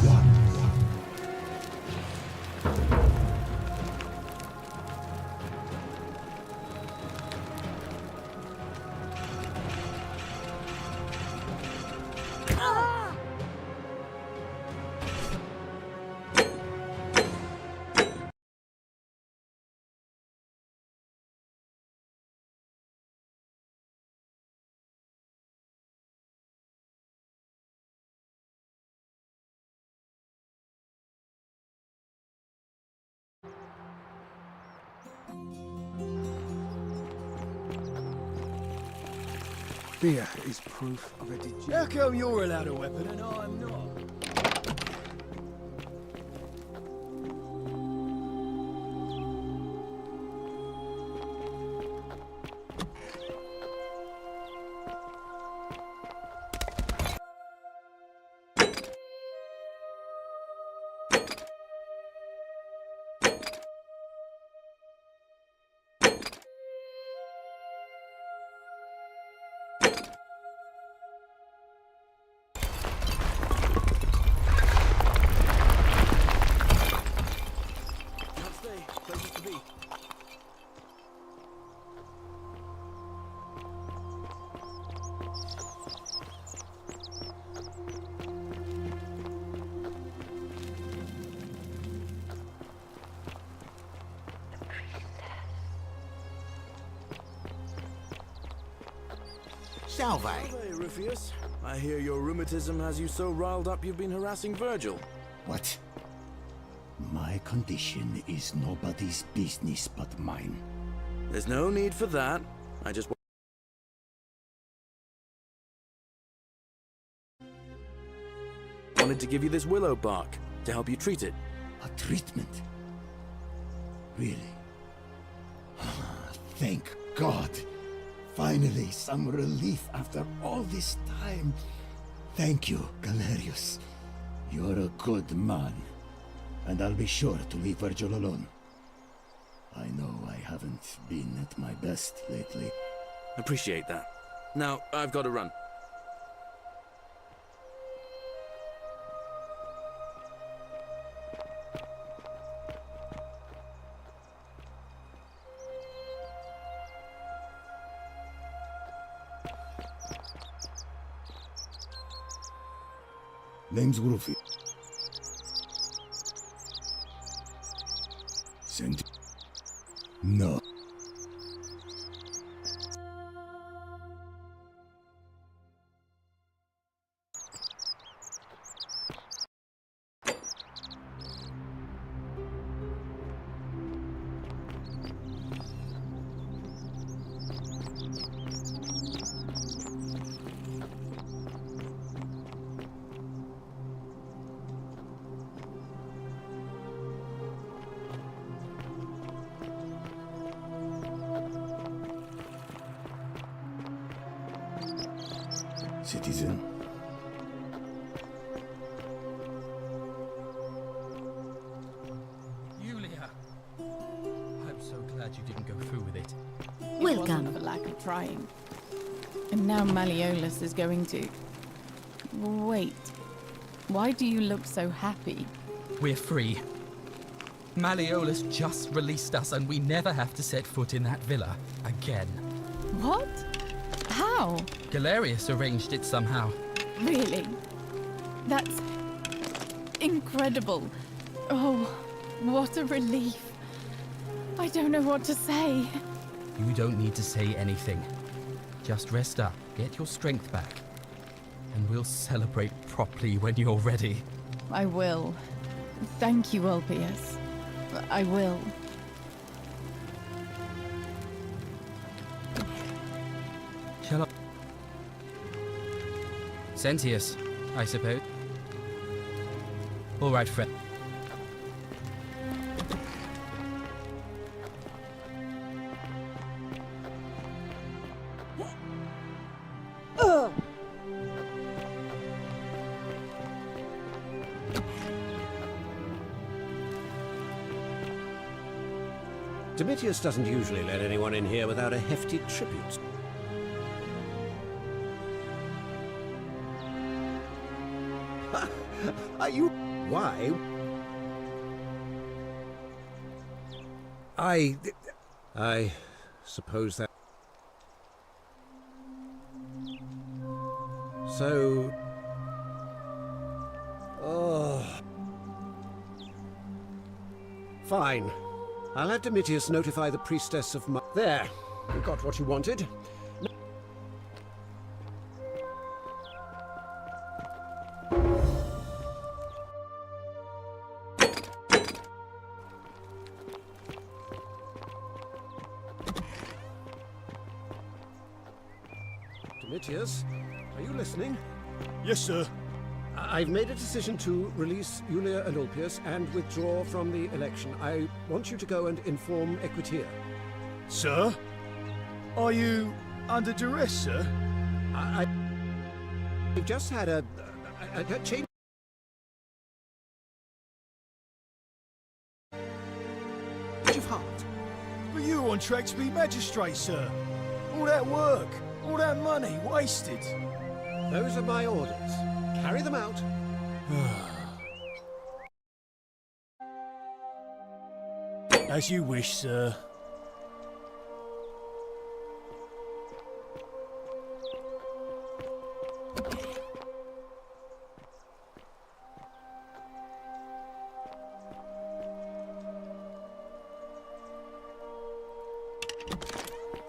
Fear is proof of a degenerate. How come you're allowed a weapon and I'm not? Salve. Hey, Rufus. I hear your rheumatism has you so riled up you've been harassing Virgil. What? My condition is nobody's business but mine. There's no need for that. I just wanted to give you this willow bark to help you treat it. A treatment? Really? Thank God. Finally, some relief after all this time. Thank you, Galerius. You're a good man. And I'll be sure to leave Virgil alone. I know I haven't been at my best lately. Appreciate that. Now, I've got to run. Name's Rufi. Sent... No. citizen. Yulia! I'm so glad you didn't go through with it. It wasn't for lack of trying. And now Malleolus is going to... Wait. Why do you look so happy? We're free. Malleolus just released us and we never have to set foot in that villa again. What? How? Galerius arranged it somehow. Really? That's... incredible. Oh, what a relief. I don't know what to say. You don't need to say anything. Just rest up, get your strength back, and we'll celebrate properly when you're ready. I will. Thank you, Ulpius. I will. Shall I? Sentius, I suppose. All right, Fred. Domitius doesn't usually let anyone in here without a hefty tribute. Are you... Why? I suppose that... So... Oh... Fine. I'll have Domitius notify the priestess of my... There! You got what you wanted. Domitius, are you listening? Yes, sir. I've made a decision to release Yulia and Ulpius and withdraw from the election. I want you to go and inform Equitia. Sir? Are you under duress, sir? I've just had a change of heart. But you were on track to be magistrate, sir. All that work, all that money wasted. Those are my orders. Carry them out. As you wish, sir.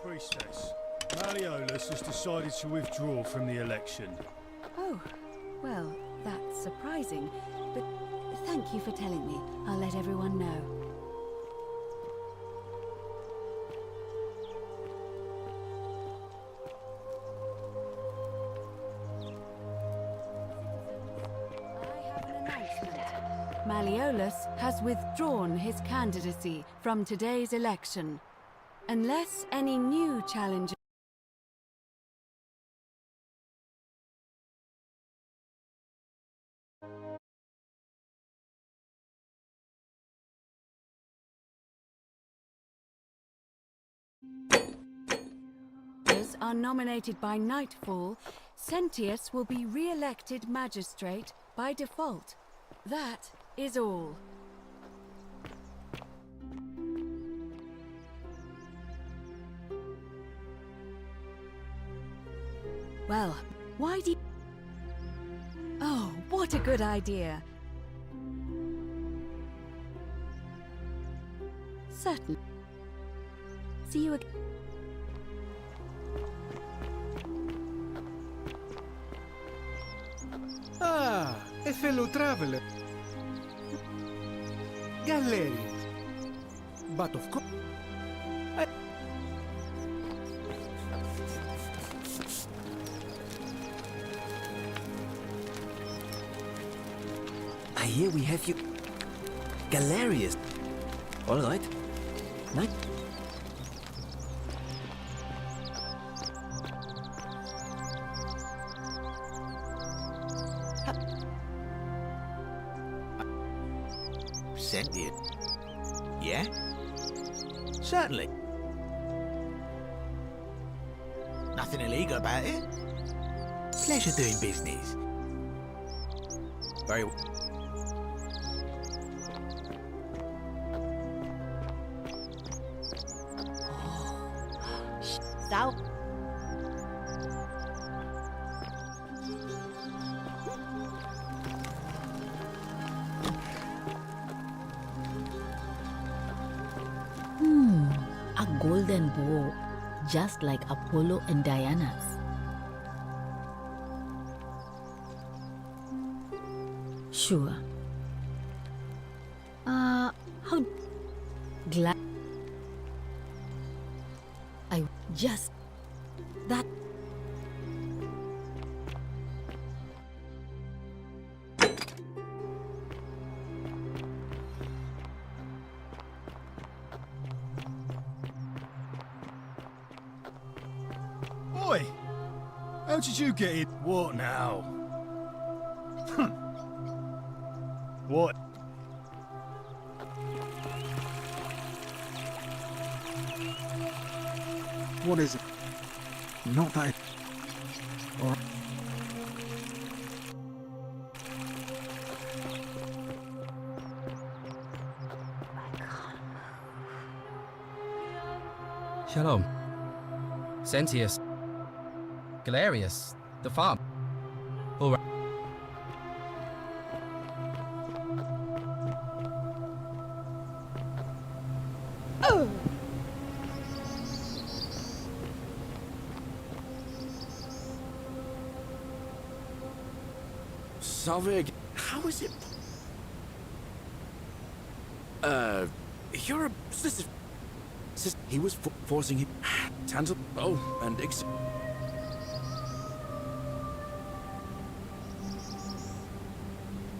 Priestess, Malleolus has decided to withdraw from the election. Oh, well, that's surprising, but thank you for telling me. I'll let everyone know. I have an announcement. Malleolus has withdrawn his candidacy from today's election. Unless any new challengers are nominated by nightfall, Sentius will be re-elected magistrate by default. That is all. Well, why do you... Oh, what a good idea. Certainly. See you again. Ah, a fellow traveler. Galerius. But of course... I hear we have you... Galerius. All right. Night. sentient. Yeah? Certainly. Nothing illegal about it. Pleasure doing business. Very South. A golden bow, just like Apollo and Diana's. Sure. How glad I just that Boy, how did you get it? What now? What? What is it? Not that. Or Shalom. Sentius. Galerius. The farm. All right. Salve, how is it? You're a sister. He was forcing him. Tantal. Oh, and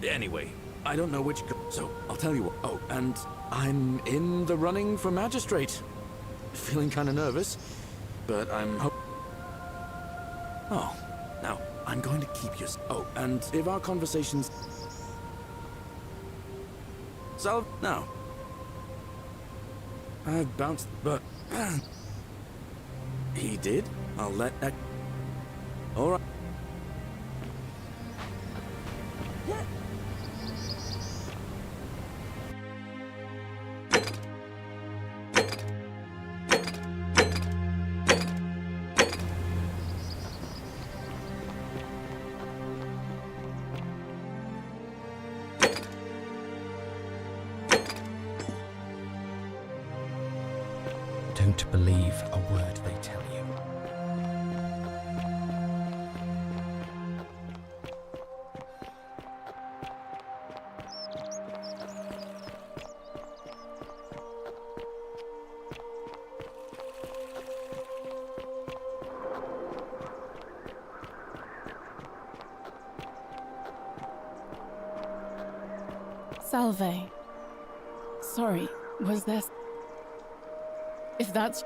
anyway, I don't know which. So I'll tell you what. Oh, and I'm in the running for magistrate. Feeling kind of nervous, but I'm. Oh, now I'm going to keep you. Oh, and if our conversations. So now. I've bounced, but he did. I'll let that. All right. Don't believe a word they tell you. Salve. Sorry, was there... If that's...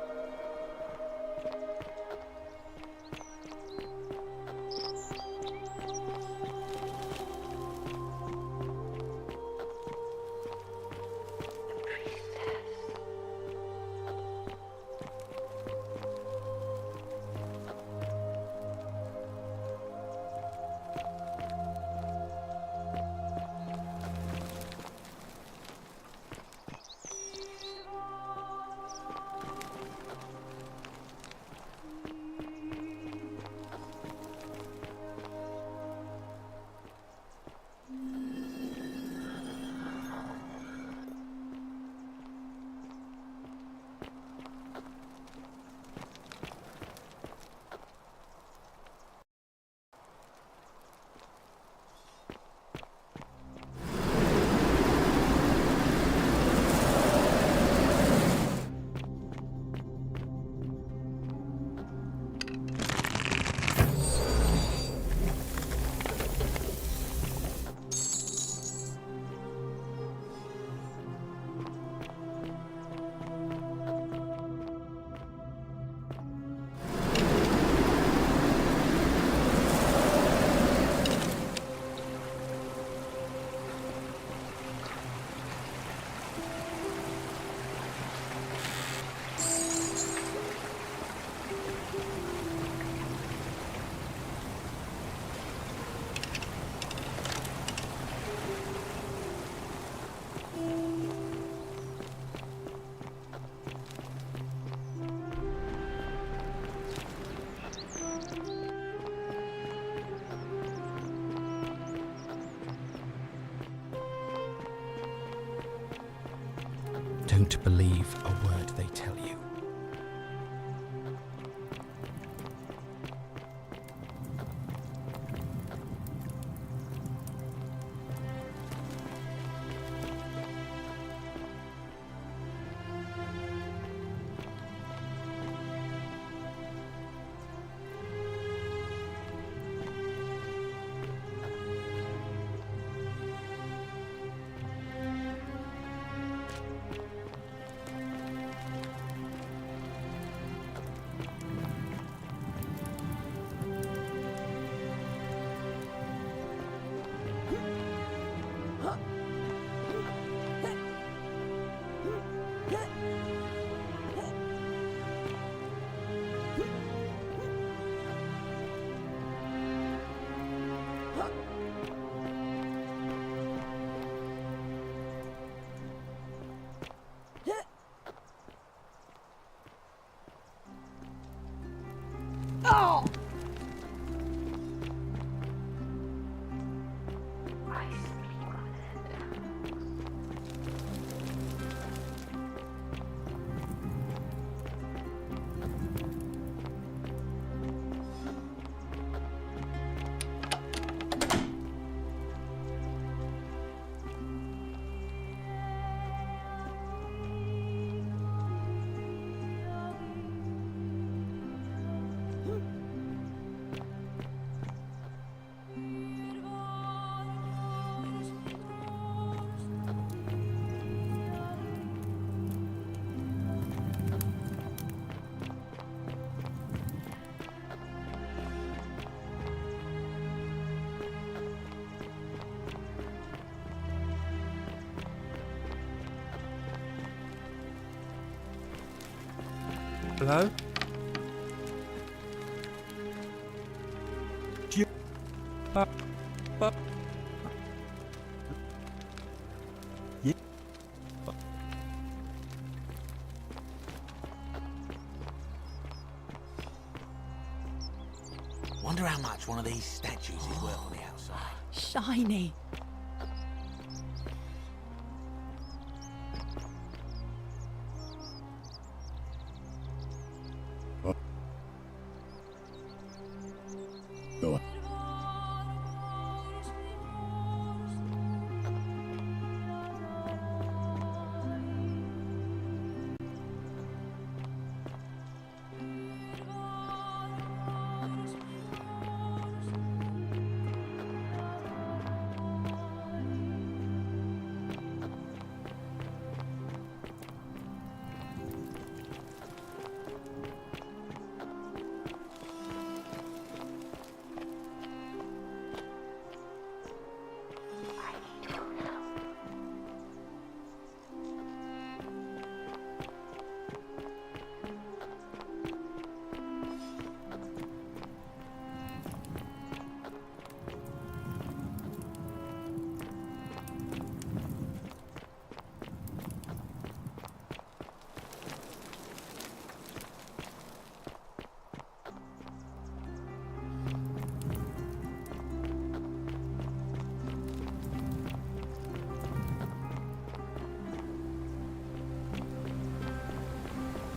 Don't believe a word they tell you. Oh! Hello? Yeah. Wonder how much one of these statues is worth on the outside. Shiny. Go on.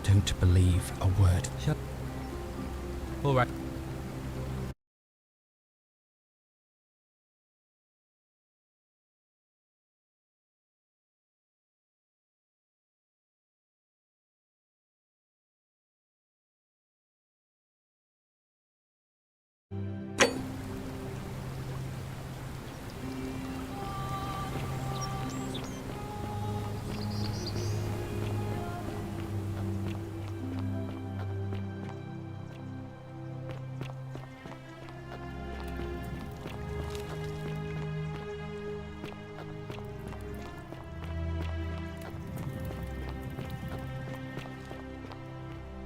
Don't believe a word. Shut. All right.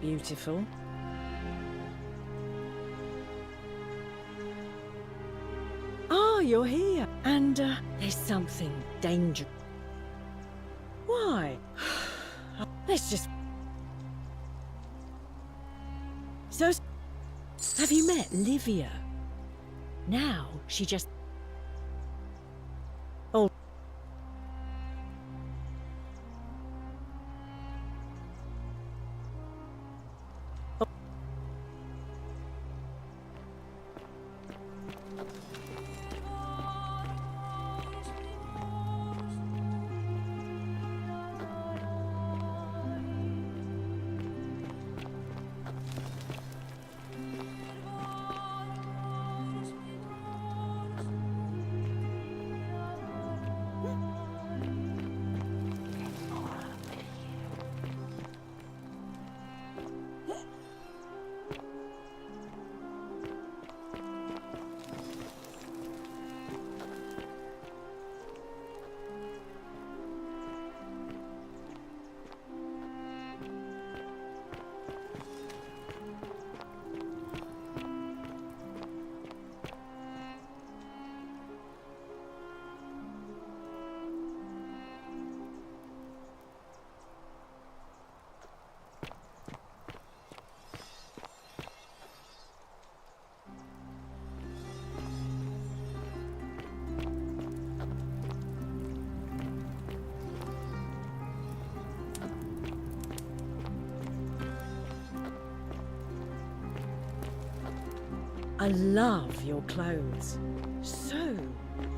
Beautiful. Ah, you're here. And, there's something dangerous. Why? Let's just... So, have you met Livia? Now, she just... Oh. I love your clothes. So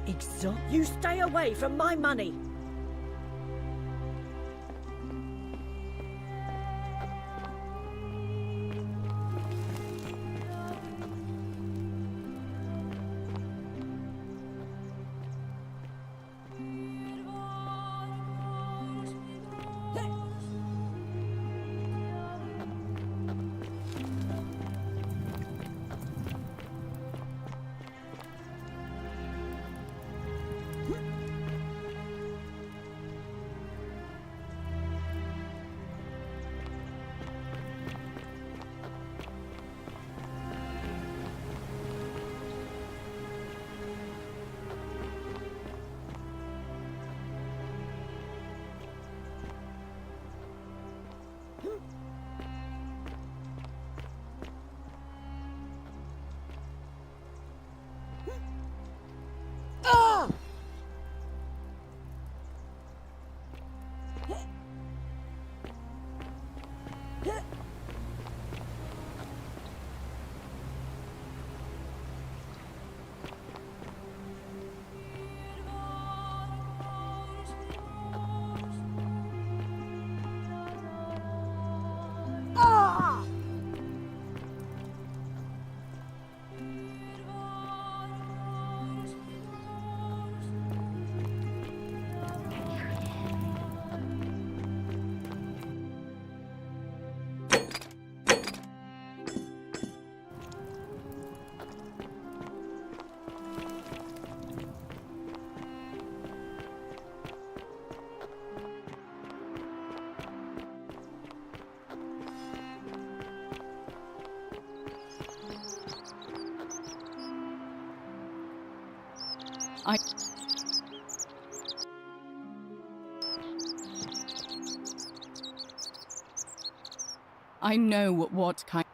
exotic. You stay away from my money. I know what kind.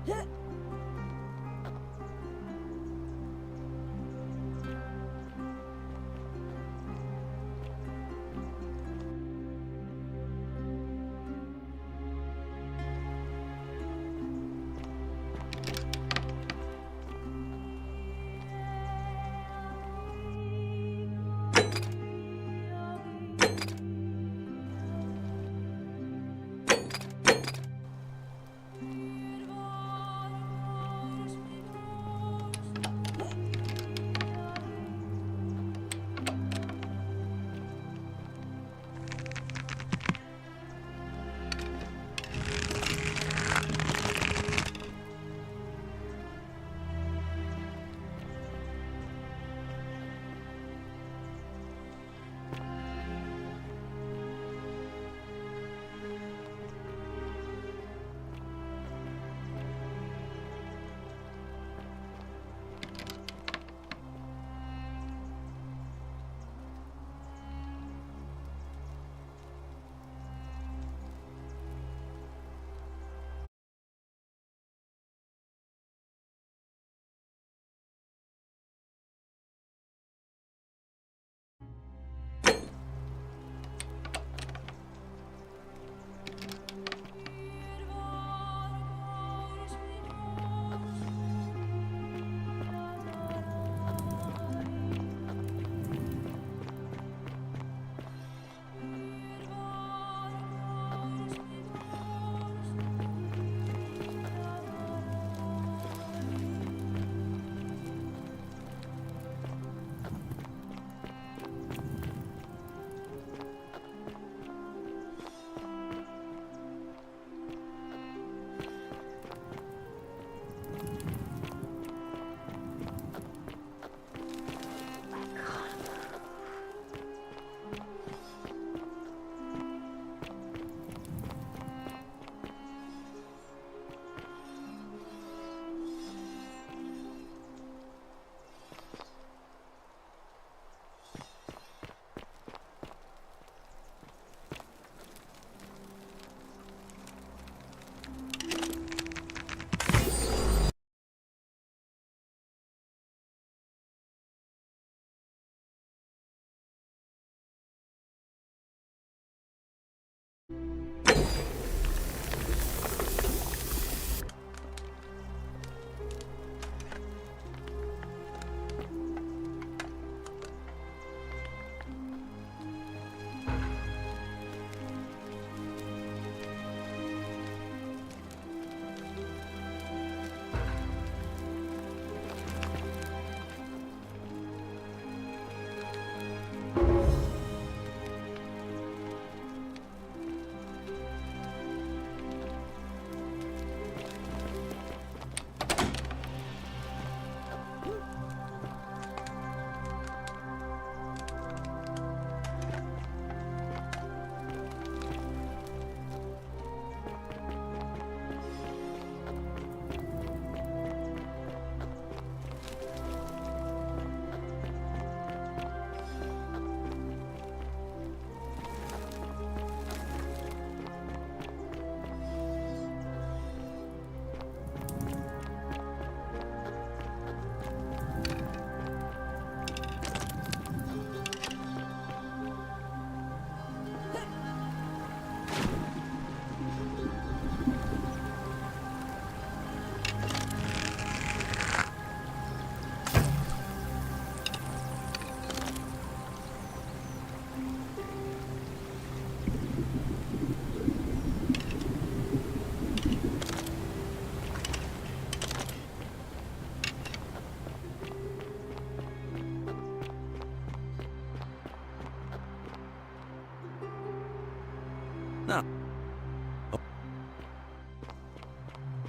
Now,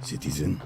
Citizen.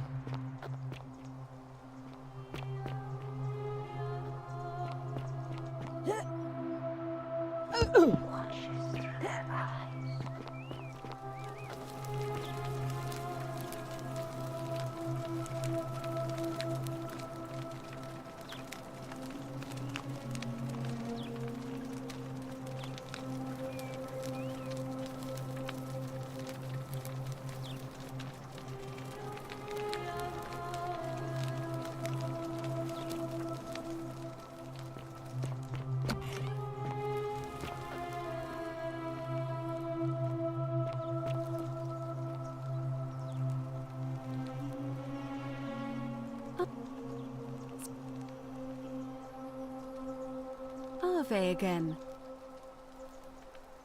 cafe again.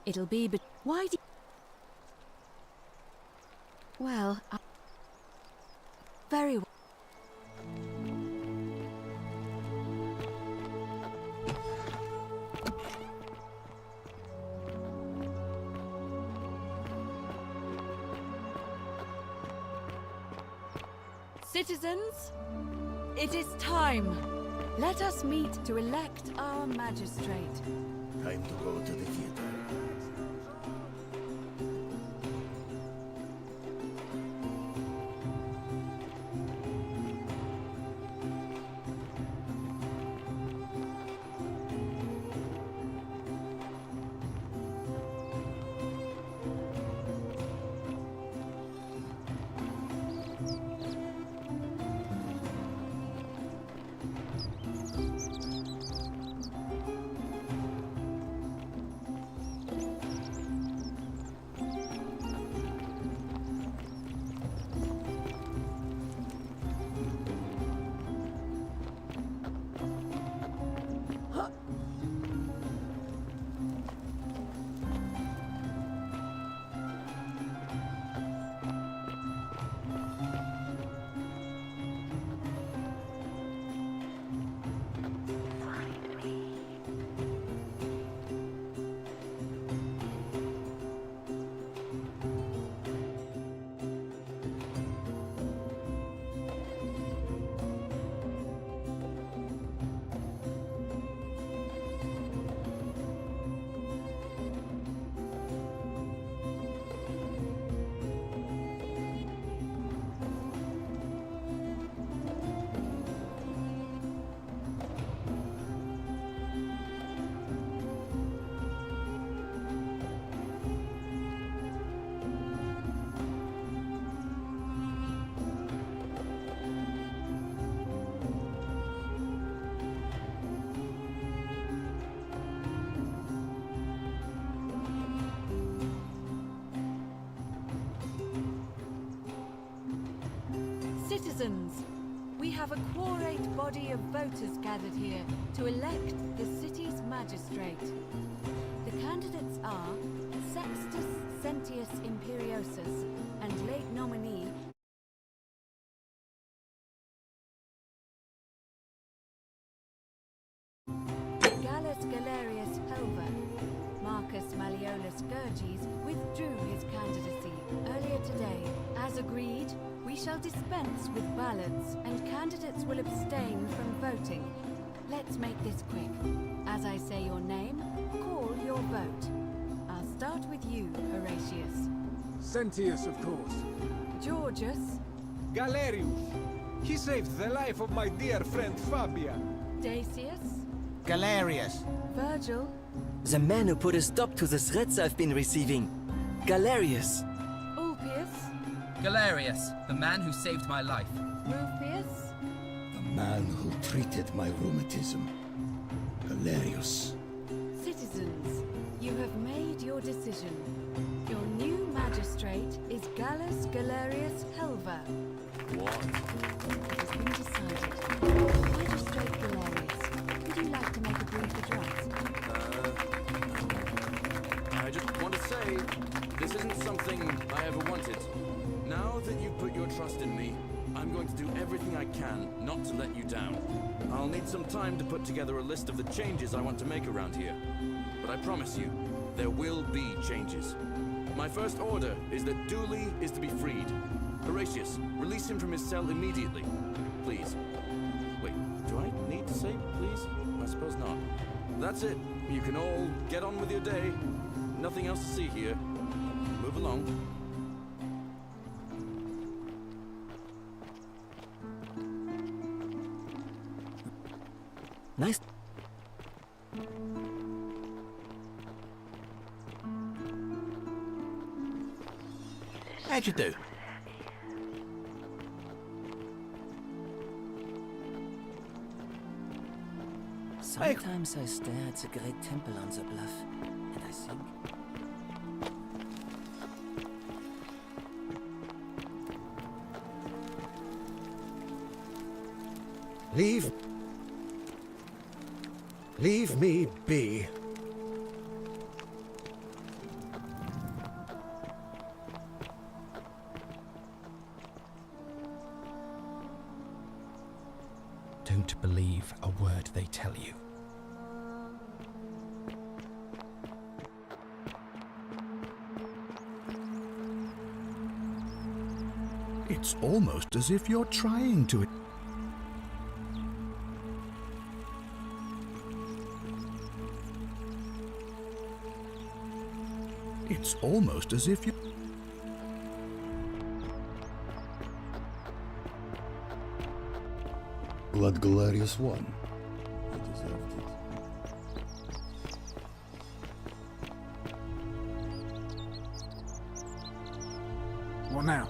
It'll be but why do well, very well. Citizens, it is time. Let us meet to elect our magistrate. Time to go to the theater. Citizens, we have a quorate body of voters gathered here to elect the city's magistrate. The candidates are Sextus Sentius Imperiosus and late nominee Gallus Galerius Helver. Marcus Malleolus Gurges withdrew his candidacy earlier today. As agreed, we shall dispense with ballots and candidates will abstain from voting. Let's make this quick. As I say your name, call your vote. I'll start with you, Horatius. Sentius, of course. Georgius. Galerius. He saved the life of my dear friend Fabia. Dacius. Galerius. Virgil. The man who put a stop to the threats I've been receiving. Galerius. Ulpius. Galerius, the man who saved my life. Rufius. The man who treated my rheumatism. Galerius. Citizens, you have made your decision. Your new magistrate is Gallus Galerius Helver. What? It has been decided. Magistrate Galerius, would you like to make a brief address? I just want to say, this isn't something I ever wanted. Now that you've put your trust in me, I'm going to do everything I can not to let you down. I'll need some time to put together a list of the changes I want to make around here. But I promise you, there will be changes. My first order is that Dooley is to be freed. Horatius, release him from his cell immediately. Please. Wait, do I need to say please? I suppose not. That's it. You can all get on with your day. Nothing else to see here. Move along. Nice. How'd you do? Sometimes I stare at the great temple on the bluff, and I think... Leave. Leave me be. Don't believe a word they tell you. It's almost as if you're trying to. It's almost as if you. Blood Galerius won. He deserved it. What now?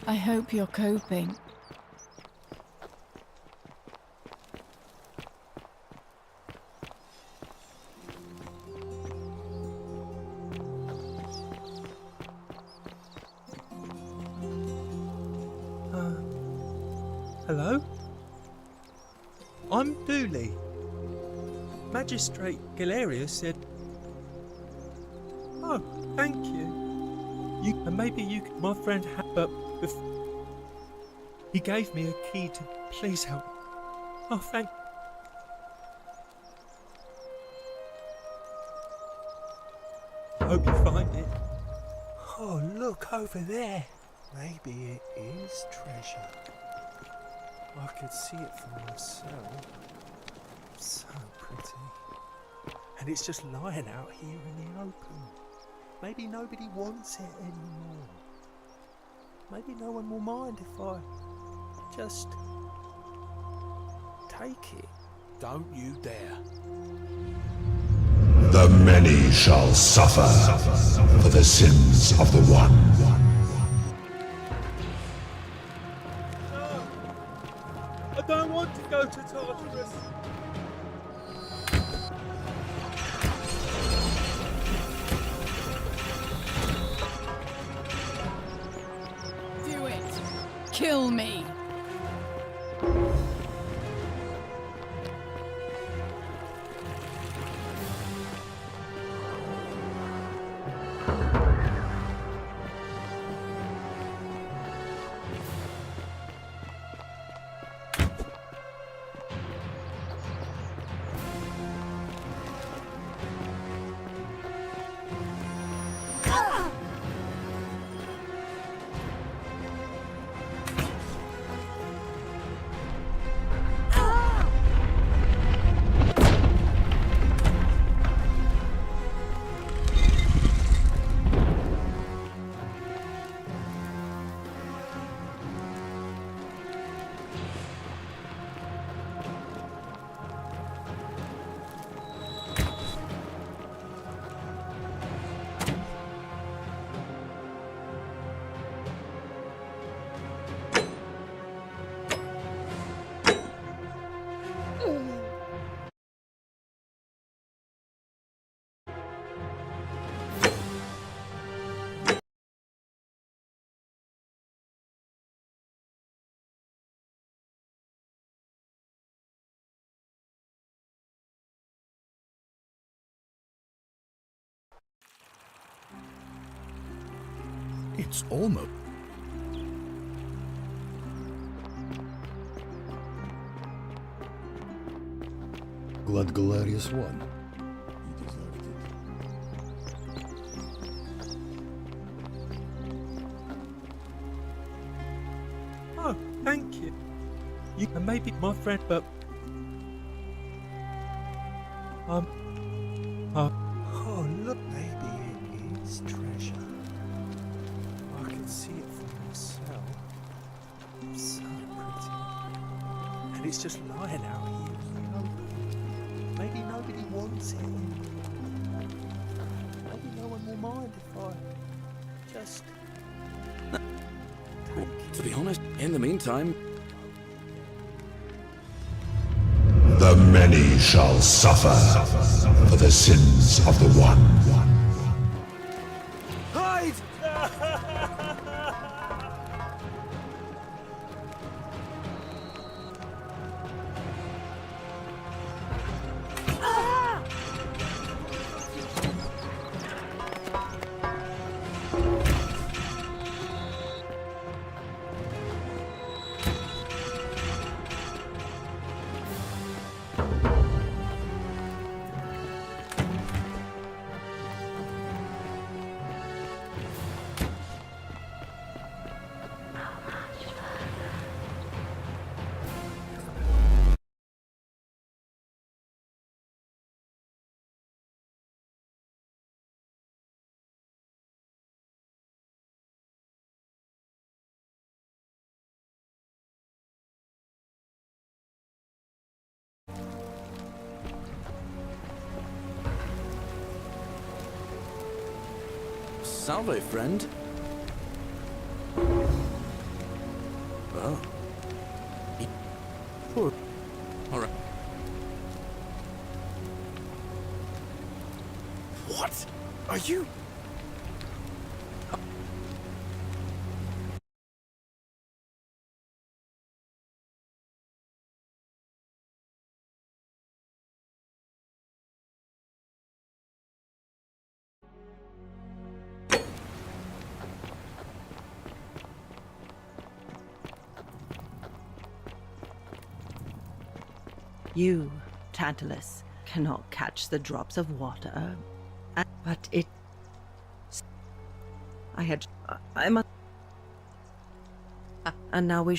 I hope you're coping. Hello? I'm Dooley. Magistrate Galerius said... Oh, thank you. And maybe you could... My friend but he gave me a key to... Please help. Oh, thank... Hope you find it. Oh, look over there. Maybe it is treasure. I could see it for myself. So pretty. And it's just lying out here in the open. Maybe nobody wants it anymore. Maybe no one will mind if I just take it. Don't you dare. The many shall suffer for the sins of the one. I don't want to go to Tartarus. Do it! Kill me! It's almost... Blood Galerius won. He deserved it. Thank you. You can maybe my friend, but oh look, maybe it is treasure. I can see it for myself. So pretty, and it's just lying out here in the open. Maybe nobody wants it. Maybe no one will mind if I just take it. To be honest, in the meantime, The many shall suffer for the sins of the one. Hide! salve, friend. Oh. Sure. All right. What? Are you? You, Tantalus, cannot catch the drops of water. But it... I must... And now we...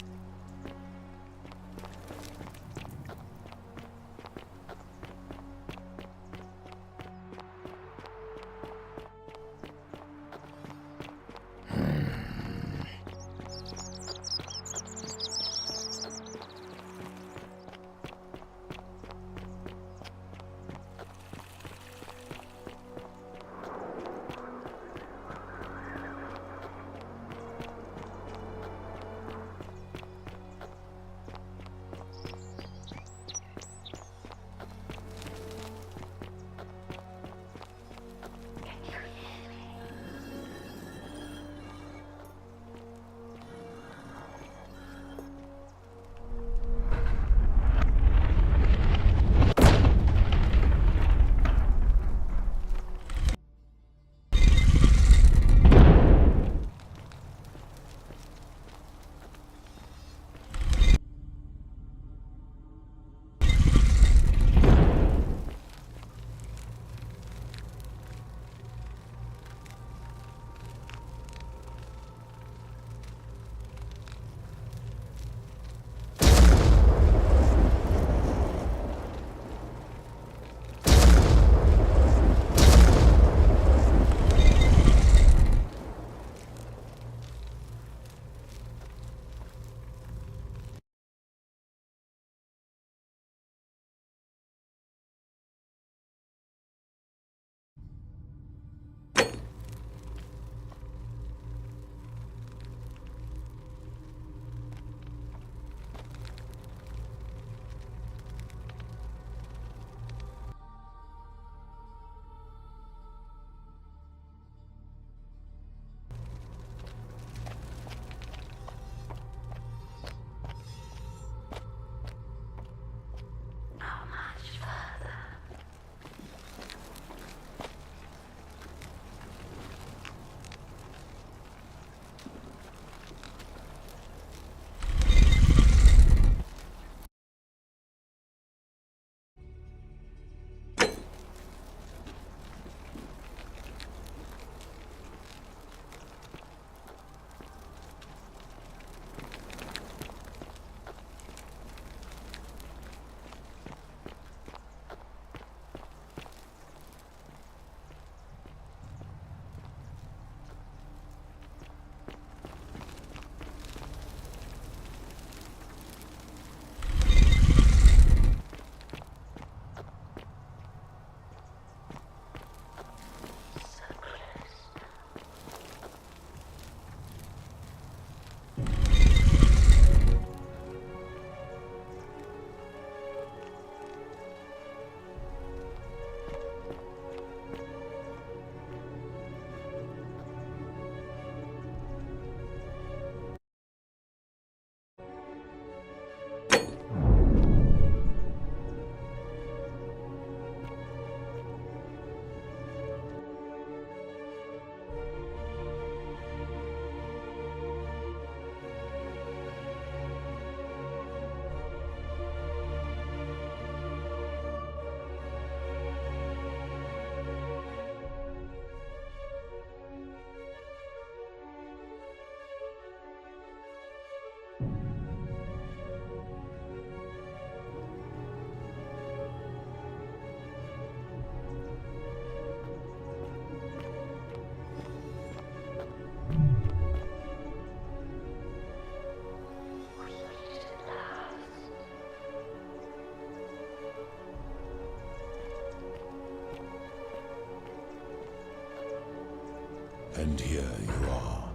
And here you are.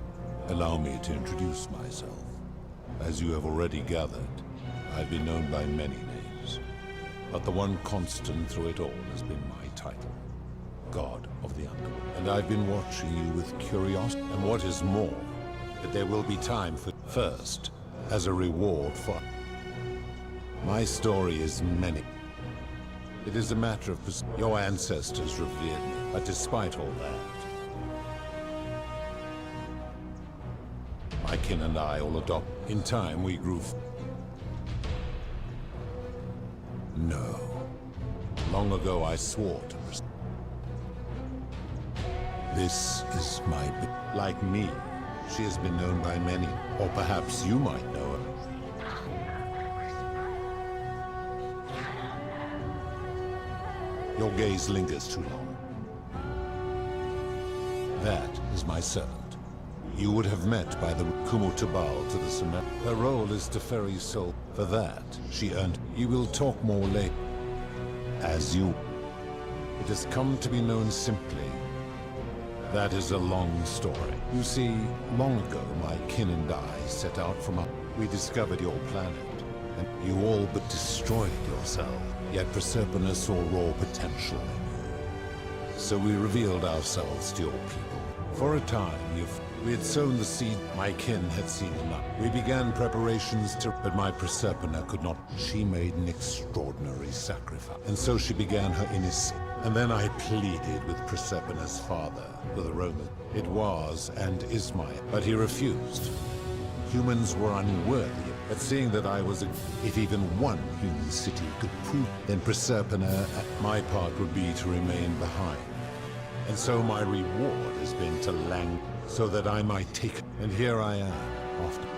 Allow me to introduce myself. As you have already gathered, I've been known by many names. But the one constant through it all has been my title, God of the Underworld. And I've been watching you with curiosity. And what is more, that there will be time for first, as a reward for... My story is many. It is a matter of... Your ancestors revered me, but despite all that, my kin and I all adopt. In time, we grew... No. Long ago, I swore to... This is my... Like me, she has been known by many. Or perhaps you might know her. Your gaze lingers too long. That is my servant. You would have met by the Kumutabal to the Sumer. Her role is to ferry soul. For that, she earned. You will talk more later. As you. It has come to be known simply. That is a long story. You see, long ago, my kin and I set out from up. We discovered your planet, and you all but destroyed yourself. Yet Proserpina saw raw potential in you. So we revealed ourselves to your people. For a time, we had sown the seed. My kin had seen enough. We began preparations to... But my Proserpina could not. She made an extraordinary sacrifice. And so she began her innocence. And then I pleaded with Proserpina's father, with the Roman. It was and is my... But he refused. Humans were unworthy. But seeing that I was if even one human city could prove, then Proserpina, my part would be to remain behind. And so my reward has been to lang, so that I might take... And here I am, often.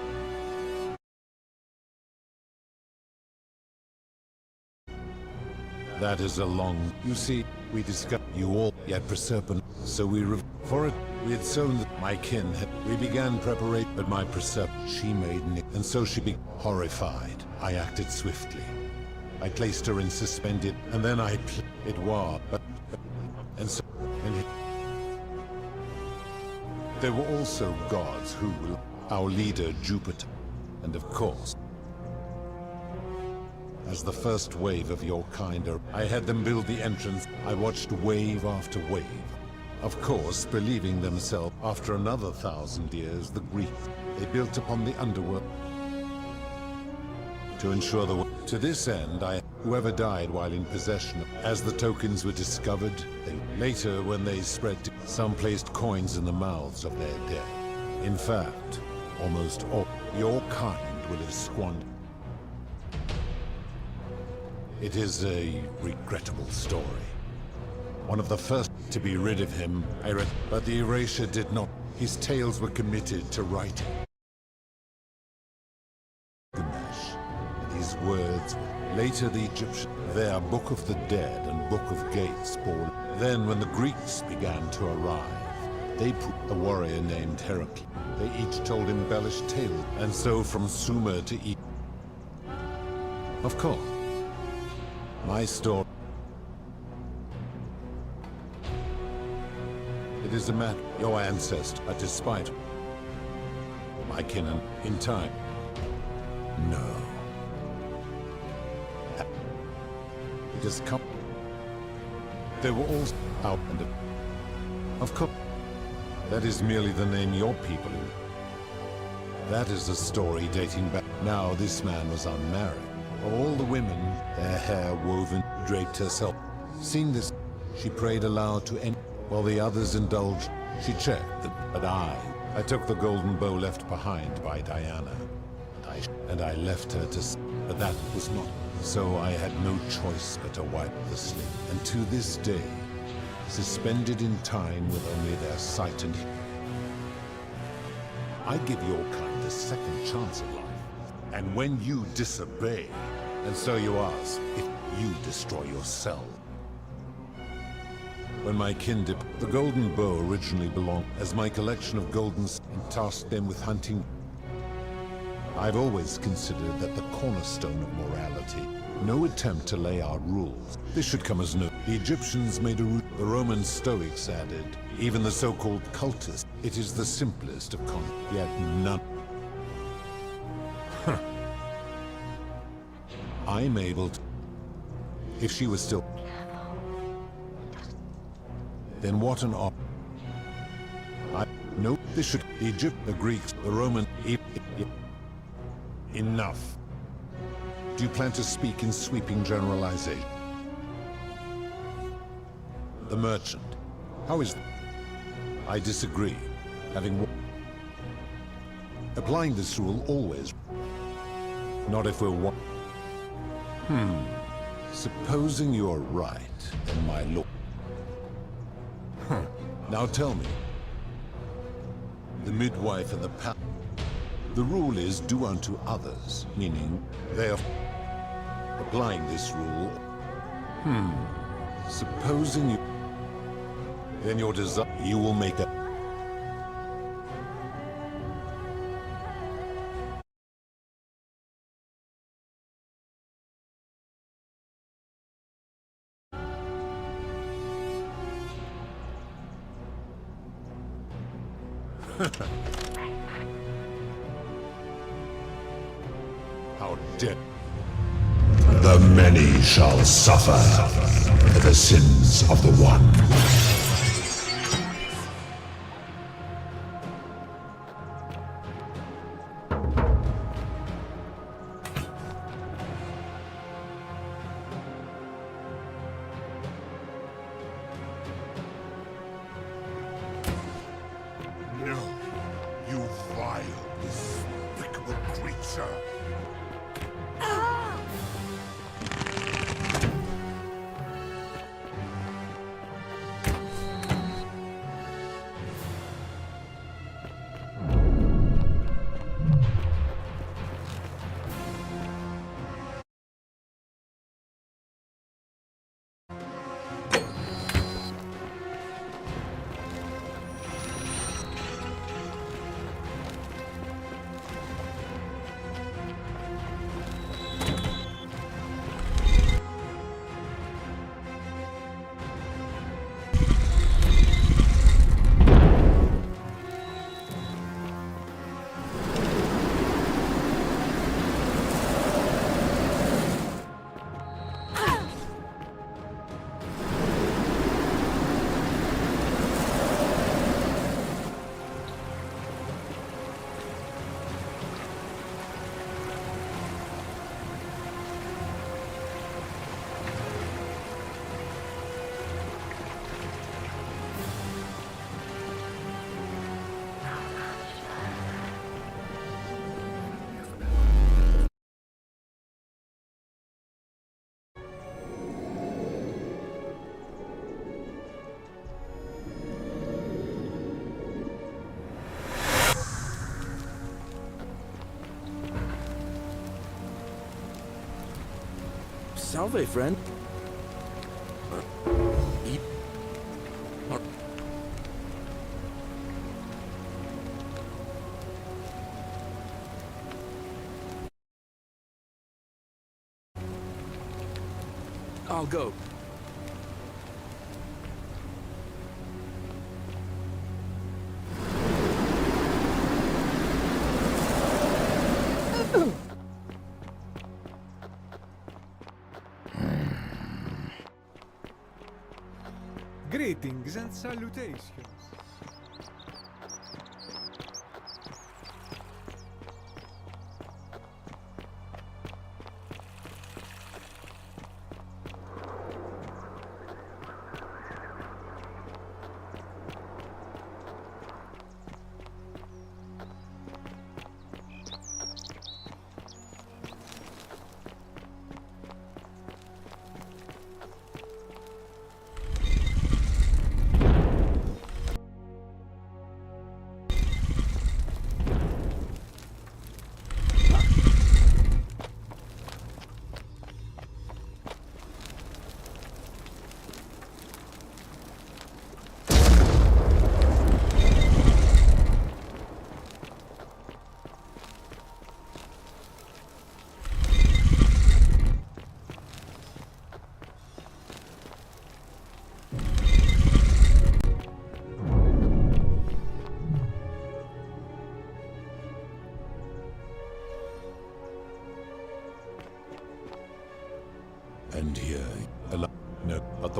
That is a long... You see, we discovered you all, yet Proserpina. So we for it, we had sown my kin had... We began preparation, but my Proserpina, she made Nick. And so she became horrified. I acted swiftly. I placed her in suspended, and then it was... And so... And there were also gods who... Our leader, Jupiter. And of course... As the first wave of your kind, I had them build the entrance. I watched wave after wave. Of course, believing themselves, after another 1,000 years, the Greeks, they built upon the underworld. To ensure the... To this end, whoever died while in possession, as the tokens were discovered, later when they spread, some placed coins in the mouths of their dead. In fact, almost all your kind will have squandered. It is a regrettable story. One of the first to be rid of him, I read, but the erasure did not. His tales were committed to writing. Ganesh, and his words, later the Egyptian, their Book of the Dead and Book of Gates bore. Then when the Greeks began to arrive, they put a warrior named Heracles. They each told embellished tales, and so from Sumer to Egypt. Of course. My story. It is a matter your ancestor, but despite my kin and in time. No. It has come. They were all out and of course. That is merely the name your people. That is a story dating back. Now this man was unmarried. All the women, their hair woven, draped herself. Seeing this, she prayed aloud to end, while the others indulged. She checked them, but I took the golden bow left behind by Diana, and I left her to. But that was not. So I had no choice but to wipe the slate. And to this day, suspended in time with only their sight and. I give your kind a second chance at life. And when you disobey, and so you ask, if you destroy yourself. When my kin the golden bow originally belonged as my collection of golden and tasked them with hunting. I've always considered that the cornerstone of morality, no attempt to lay out rules. This should come as no. The Egyptians made a rule. The Roman Stoics added, even the so-called cultists. It is the simplest of yet none. I'm able to. If she was still. Then what an op. No, this should. Egypt, the Greeks, the Roman. Enough. Do you plan to speak in sweeping generalization? The merchant. How is that? I disagree. Applying this rule always. Not if we're one. Supposing you're right, then my lord. Now tell me. The midwife and the the rule is do unto others, meaning they are applying this rule. Supposing you. Then your desire, you will make that. How dare. The many shall suffer for the sins of the one. No, you vile, despicable creature. Salve, friend. I'll go. Greetings and salutations.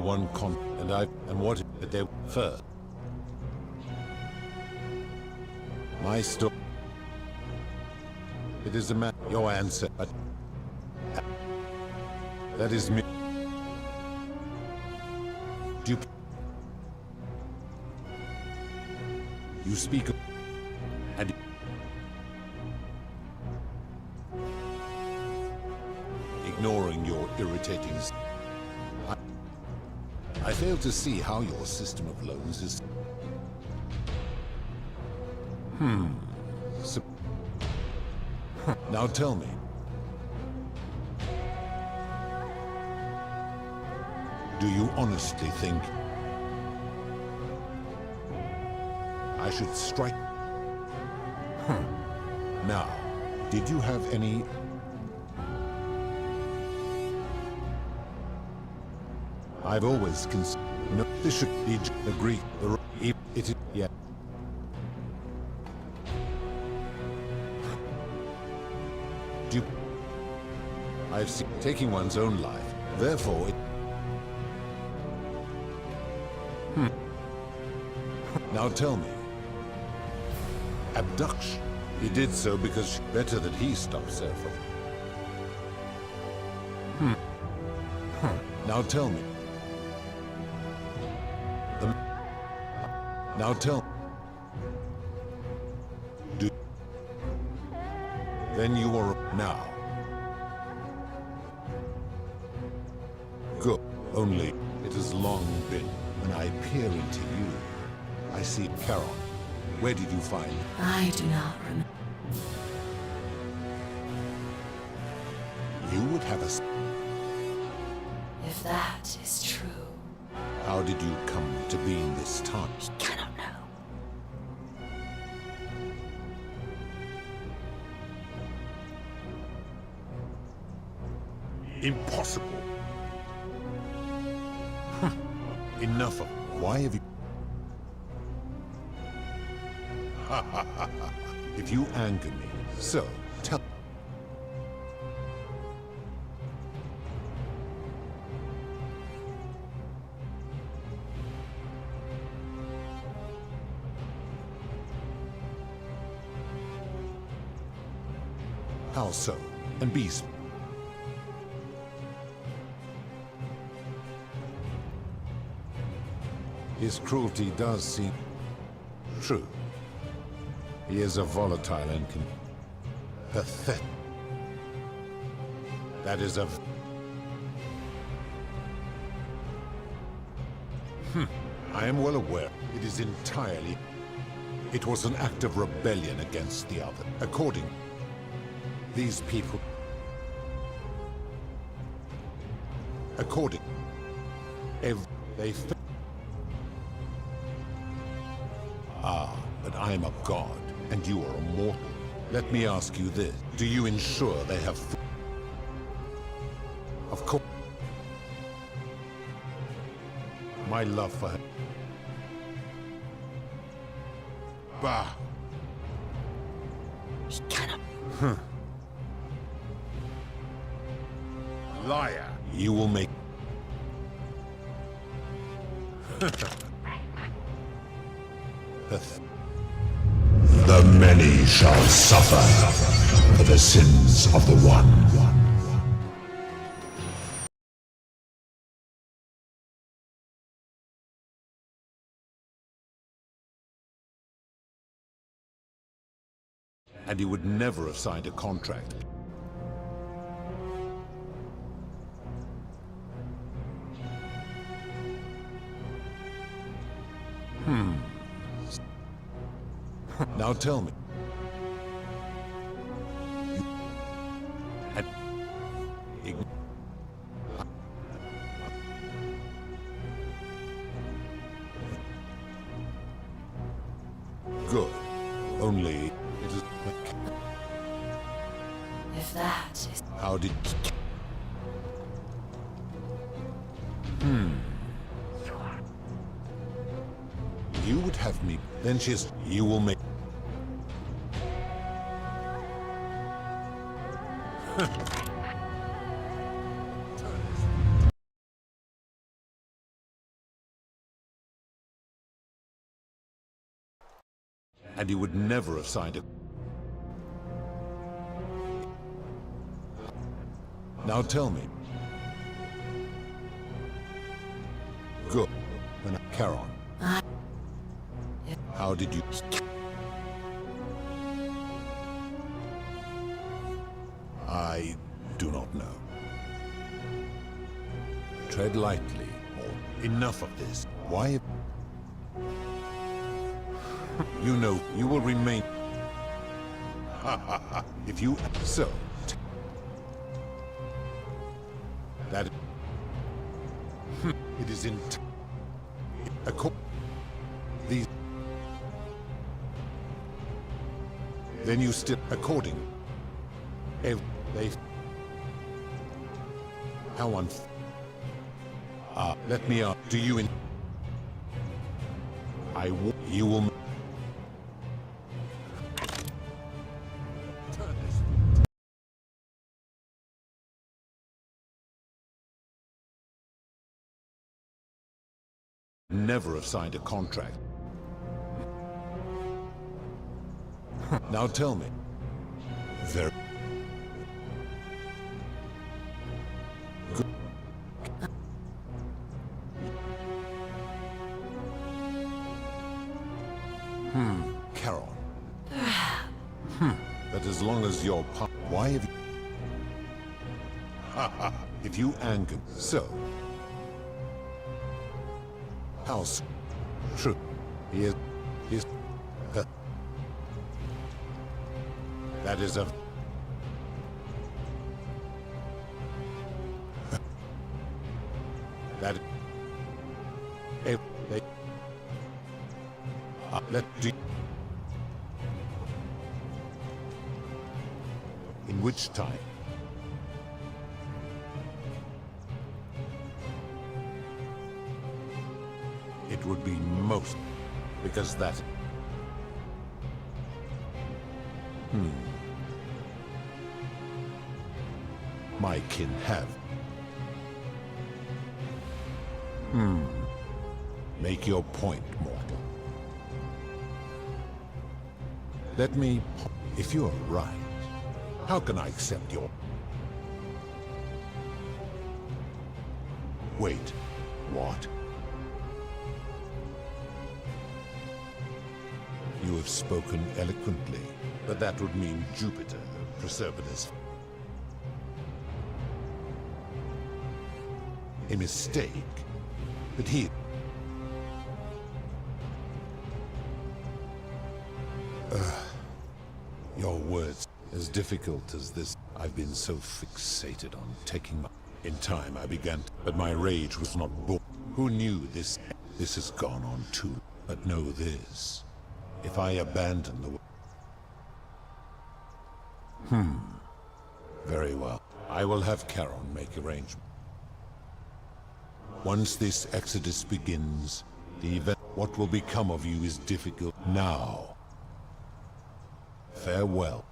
one and what they first. My story. It is a man. Your answer. That is me. You speak and ignoring your irritating. I fail to see how your system of loans is. So, now tell me. Do you honestly think I should strike? Now, did you have any? I've always considered. No, this should be agree. It is yeah. I've seen taking one's own life. Therefore, Now tell me. Abduction. He did so because better that he stops her from. Now tell me. Now tell. Do. Then you are now. Good. Only it has long been when I peer into you. I see Charon. Where did you find? I do not remember. You would have a. If that is true. How did you come to be in this time? He cannot know. Impossible. Enough of. Why have you? If you anger me, so tell. How so? And be. His cruelty does seem true. He is a volatile and pathetic. That is a. I am well aware. It is entirely. It was an act of rebellion against the other. According. These people. According. They. But I am a god. And you are immortal. Let me ask you this. Do you ensure they have... Of course. My love for her. Bah. He cannot. Liar. You will make... The many shall suffer for the sins of the one. And he would never have signed a contract. Now tell me. Good. Only it is. If that is. How did? You would have me. Then she's. You will make. and he would never have signed it. Now tell me. Good. Charon. How did you... I do not know. Tread lightly, or enough of this. Why? You know, you will remain... Ha ha ha. If you... So... That... It is in... These... Then you still... According... They... How unf... let me ask, do you in... You will... Never have signed a contract. Now tell me. Very... Good. Charon. That as long as you're why have you... Ha ha. If you anger... So... House. True. He is... That is a... That... Let do... In which time? It would be most... Because that... My kin have... Make your point, mortal. Let me... If you're right, how can I accept your... Wait, what? You have spoken eloquently, but that would mean Jupiter, preservatives. A mistake, but he... Your words, as difficult as this, I've been so fixated on taking my... In time I began, but my rage was not born. Who knew this? This has gone on too. But know this. If I abandon the... Very well. I will have Charon make arrangements. Once this exodus begins, the event... What will become of you is difficult now. Farewell.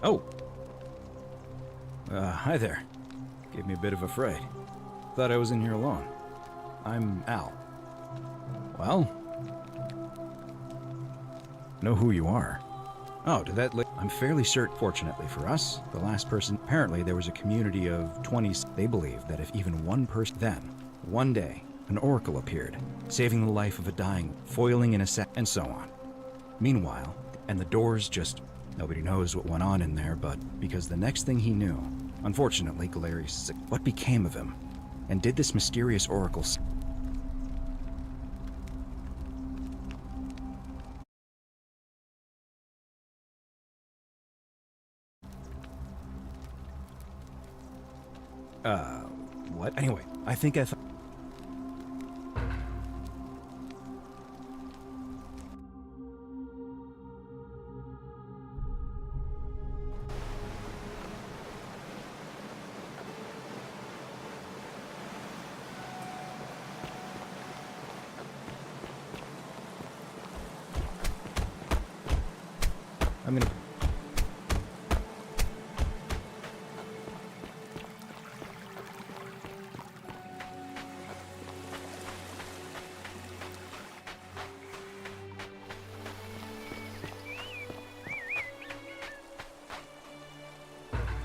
Oh. Hi there. Gave me a bit of a fright. Thought I was in here alone. I'm Al. Well? Know who you are. Oh, did that I'm fairly certain, fortunately for us, the last person... Apparently there was a community of 20s. They believed that if even one person... Then, one day, an oracle appeared, saving the life of a dying, foiling in a set, and so on. Meanwhile, and the doors just... Nobody knows what went on in there, but because the next thing he knew, unfortunately, Galerius is sick. What became of him? And did this mysterious oracle... What? Anyway, I think I thought...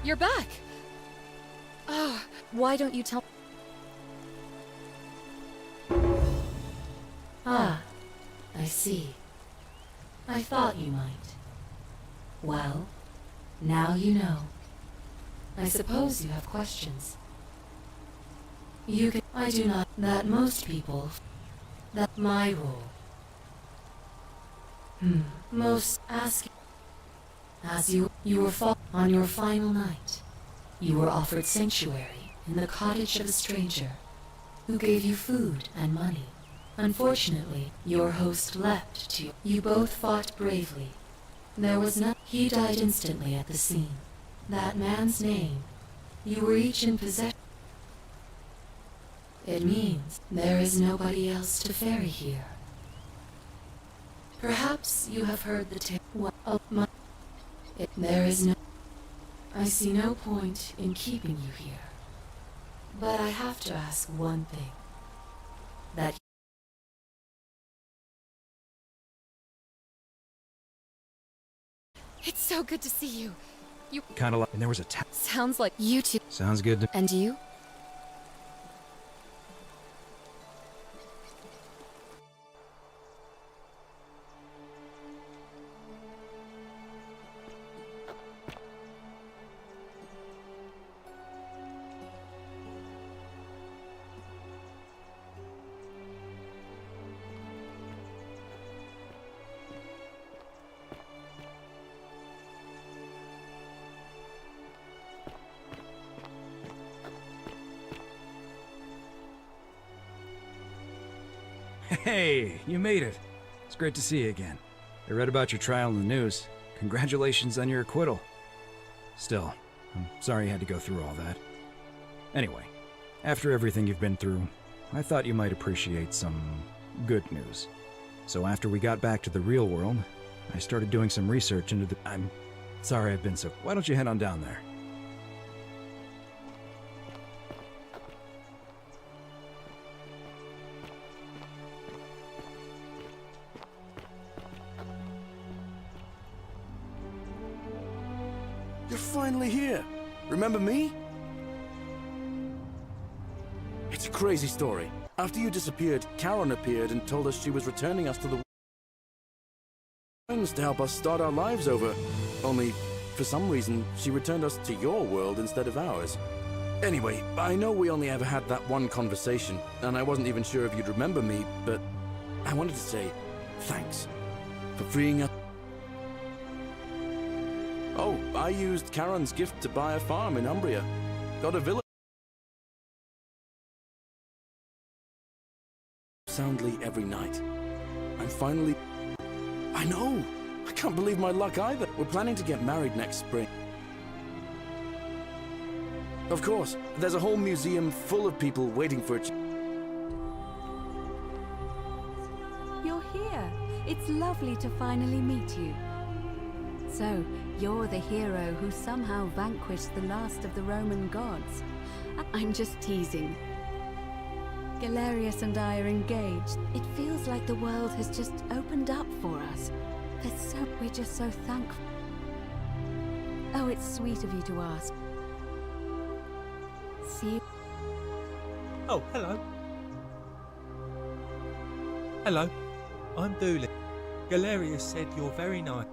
You're back! Oh, why don't you tell... Ah, I see. I thought you might. Well, now you know. I suppose you have questions. You can... I do not... That most people... That my rule. Most ask... As you were on your final night, you were offered sanctuary in the cottage of a stranger who gave you food and money. Unfortunately, your host leapt to you. You both fought bravely. There was no... He died instantly at the scene. That man's name, you were each in possession. It means there is nobody else to ferry here. Perhaps you have heard the tale of my... There is no... I see no point in keeping you here. But I have to ask one thing. That... It's so good to see you. You... Kinda like... And there was a Sounds like you two... Sounds good to... And you? Hey, you made it. It's great to see you again. I read about your trial in the news. Congratulations on your acquittal. Still, I'm sorry you had to go through all that. Anyway, after everything you've been through, I thought you might appreciate some good news. So after we got back to the real world, I started doing some research into the... I'm sorry I've been so... Why don't you head on down there? You're finally here. Remember me? It's a crazy story. After you disappeared, Karen appeared and told us she was returning us to the... to help us start our lives over. Only, for some reason, she returned us to your world instead of ours. Anyway, I know we only ever had that one conversation, and I wasn't even sure if you'd remember me, but I wanted to say thanks for freeing us. Oh, I used Karen's gift to buy a farm in Umbria. Got a villa soundly every night. I'm finally... I know! I can't believe my luck either. We're planning to get married next spring. Of course, there's a whole museum full of people waiting for it. You're here. It's lovely to finally meet you. So, you're the hero who somehow vanquished the last of the Roman gods. I'm just teasing. Galerius and I are engaged. It feels like the world has just opened up for us. We're just so thankful. Oh, it's sweet of you to ask. See you. Oh, hello. Hello. I'm Dooley. Galerius said you're very nice.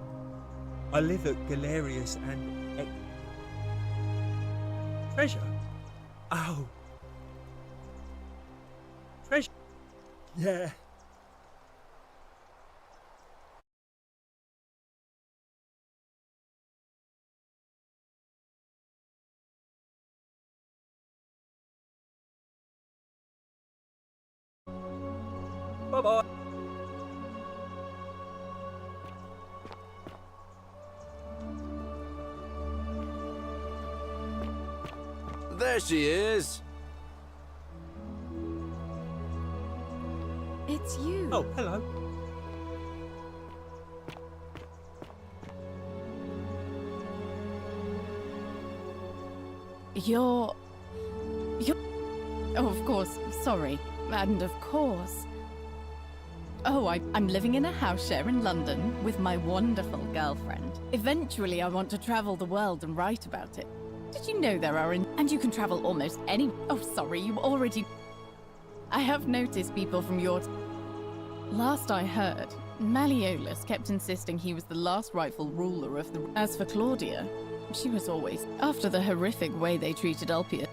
I live at Galerius and... Treasure? Oh. Treasure? Yeah. Bye-bye. There she is! It's you. Oh, hello. You're... Oh, of course, sorry. And of course... Oh, I'm living in a house share in London with my wonderful girlfriend. Eventually, I want to travel the world and write about it. Did you know there are and you can travel almost any... Oh, sorry, you already... I have noticed people from your... Last I heard, Malleolus kept insisting he was the last rightful ruler of the... As for Claudia, she was always... After the horrific way they treated Ulpius.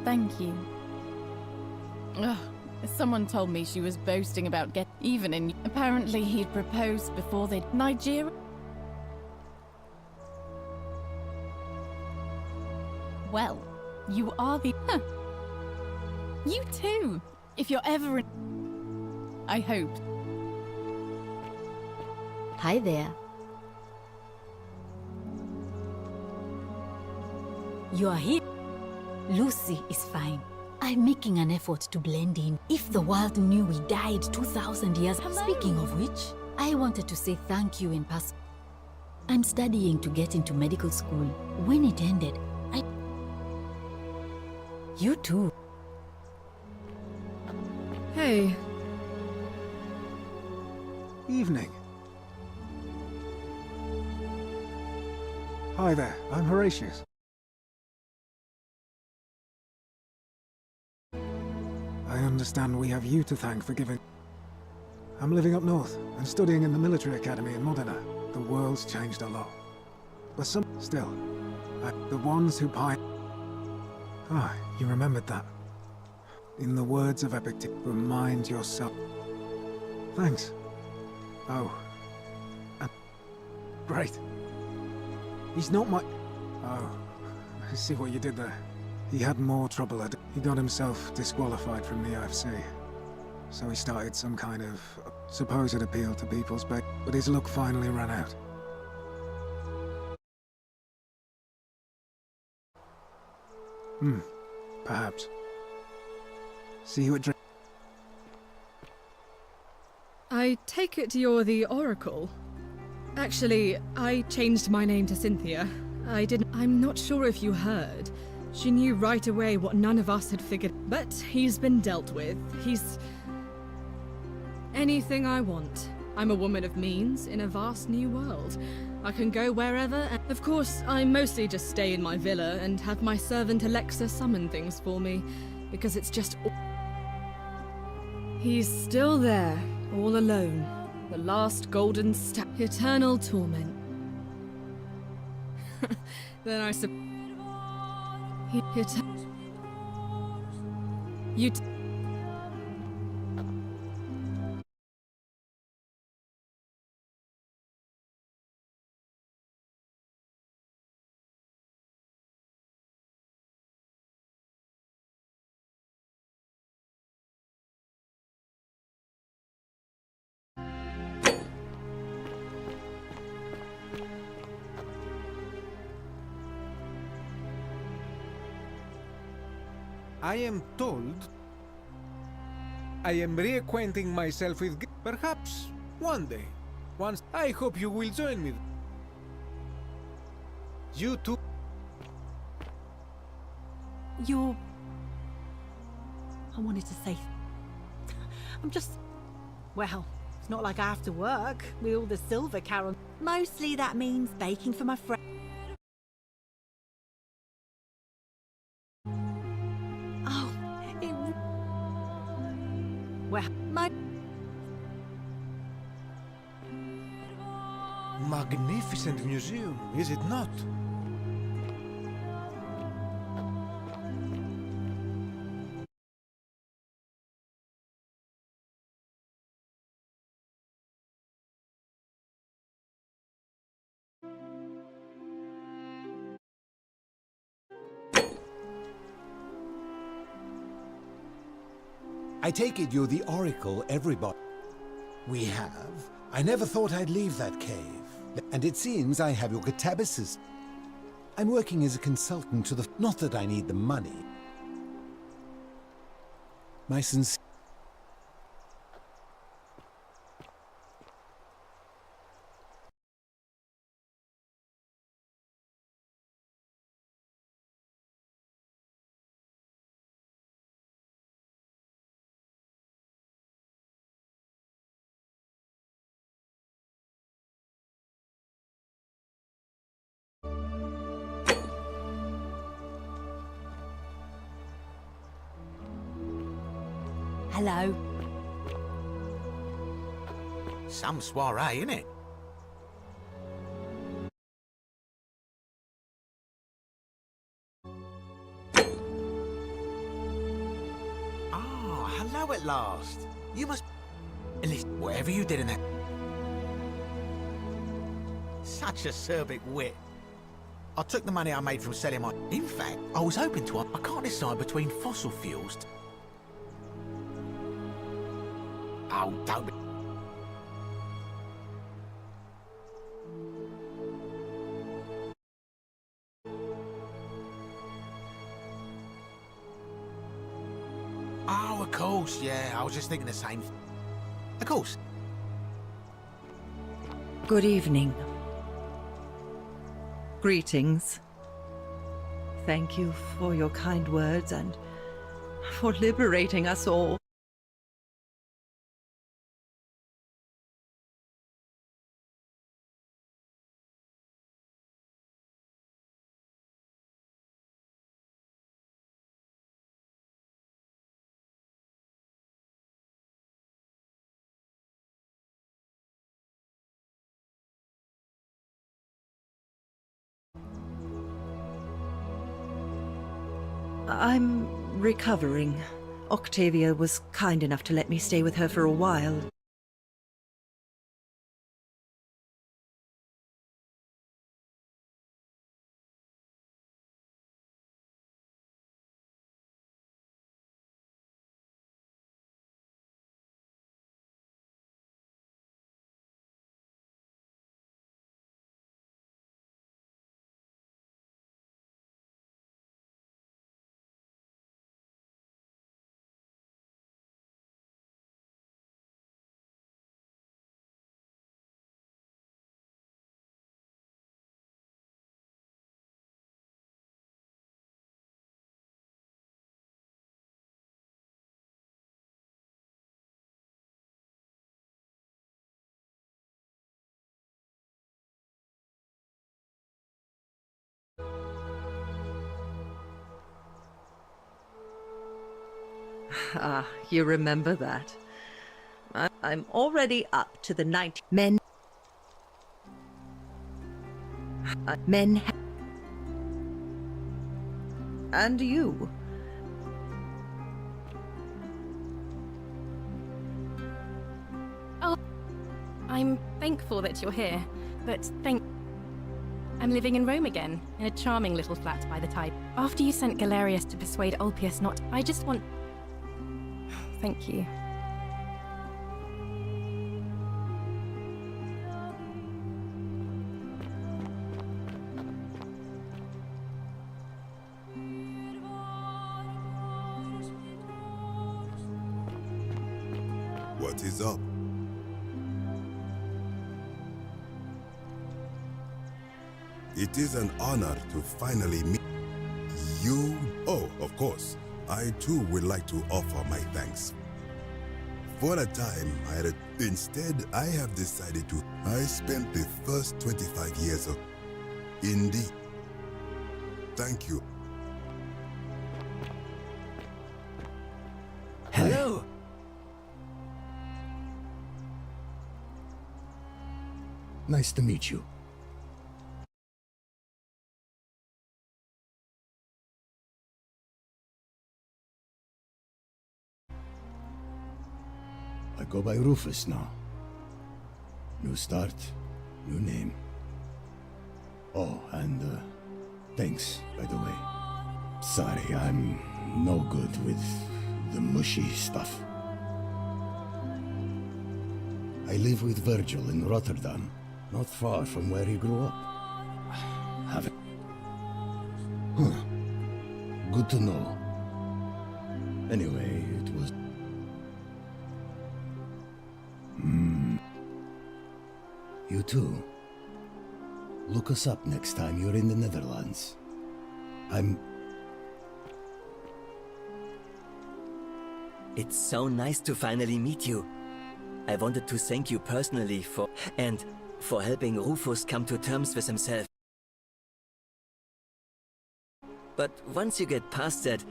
Thank you. Ugh, someone told me she was boasting about even in... Apparently he'd proposed before they'd... Nigeria? Well, you are the... Huh. You too, if you're ever in... I hope. Hi there. You are here. Lucy is fine. I'm making an effort to blend in. If the world knew we died 2,000 years... Hello. Speaking of which, I wanted to say thank you in person. I'm studying to get into medical school. When it ended, You too. Hey. Evening. Hi there, I'm Horatius. I understand we have you to thank for giving... I'm living up north and studying in the military academy in Modena. The world's changed a lot. But still, the ones who pine... Ah, you remembered that. In the words of Epictetus, remind yourself... Thanks. Oh. Great. He's not my... Oh, I see what you did there. He had more trouble at... He got himself disqualified from the UFC. So he started some kind of supposed appeal to people's back, but his luck finally ran out. Perhaps. See you at drink. I take it you're the Oracle. Actually, I changed my name to Cynthia. I'm not sure if you heard. She knew right away what none of us had figured. But he's been dealt with. He's... anything I want. I'm a woman of means in a vast new world. I can go wherever, and of course, I mostly just stay in my villa and have my servant Alexa summon things for me, because it's just... He's still there, all alone. The last golden eternal torment. Then I suppose... You... I am told I am reacquainting myself with... Perhaps one day. Once I hope you will join me. You too. You're... I wanted to say... I'm just... Well, it's not like I have to work with all the silver Carol. Mostly that means baking for my friend. Oh, it... Well, my... Magnificent museum, is it not? I take it you're the Oracle everybody... We have. I never thought I'd leave that cave. And it seems I have your catabasis. I'm working as a consultant to the... Not that I need the money. My sincere... Hello. Some soiree, innit? Ah, hello at last. You must... Listen, whatever you did in that... Such acerbic wit. I took the money I made from selling my... In fact, I was hoping to... I can't decide between fossil fuels... Oh, don't be... Oh, of course, yeah. I was just thinking the same... Of course. Good evening. Greetings. Thank you for your kind words and for liberating us all. I'm recovering. Octavia was kind enough to let me stay with her for a while. Ah, you remember that. I'm already up to the 90 men. Men. And you. Oh, I'm thankful that you're here, but I'm living in Rome again, in a charming little flat by the tide. After you sent Galerius to persuade Ulpius not, I just want... Thank you. What is up? It is an honor to finally meet you. Oh, of course. I too would like to offer my thanks. For a time, instead, I have decided to... I spent the first 25 years of... Indeed. Thank you. Hello. Nice to meet you. I go by Rufus now. New start, new name. Oh, and thanks, by the way. Sorry, I'm no good with the mushy stuff. I live with Virgil in Rotterdam, not far from where he grew up. Have it. Huh. Good to know. Anyway, it was... You too. Look us up next time you're in the Netherlands. It's so nice to finally meet you. I wanted to thank you personally for helping Rufus come to terms with himself. But once you get past that,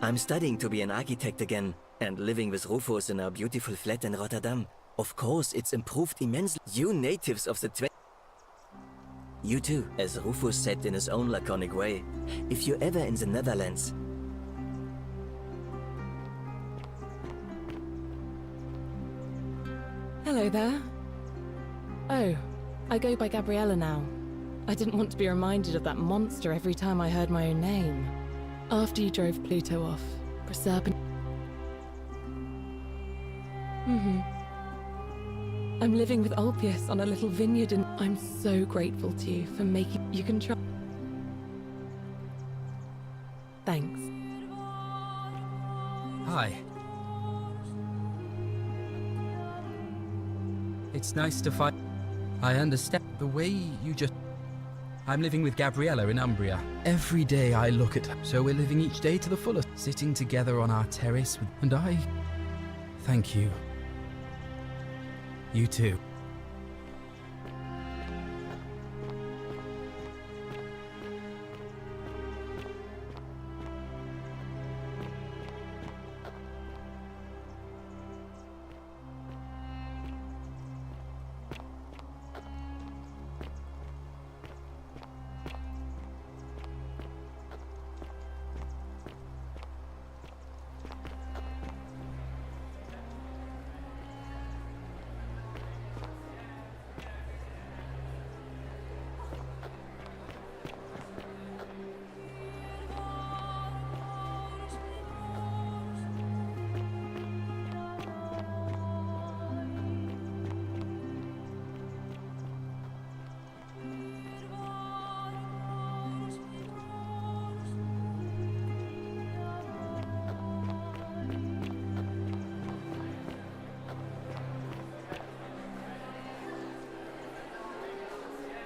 I'm studying to be an architect again. And living with Rufus in our beautiful flat in Rotterdam. Of course, it's improved immensely. You natives of the You too, as Rufus said in his own laconic way. If you're ever in the Netherlands... Hello there. Oh, I go by Gabriella now. I didn't want to be reminded of that monster every time I heard my own name. After you drove Pluto off, Proserpine... I'm living with Ulpius on a little vineyard and I'm so grateful to you for making... You can try... Thanks. Hi. It's nice to find... I understand the way you just... I'm living with Gabriella in Umbria. Every day I look at her, so we're living each day to the fullest, sitting together on our terrace with... And I... Thank you. You too.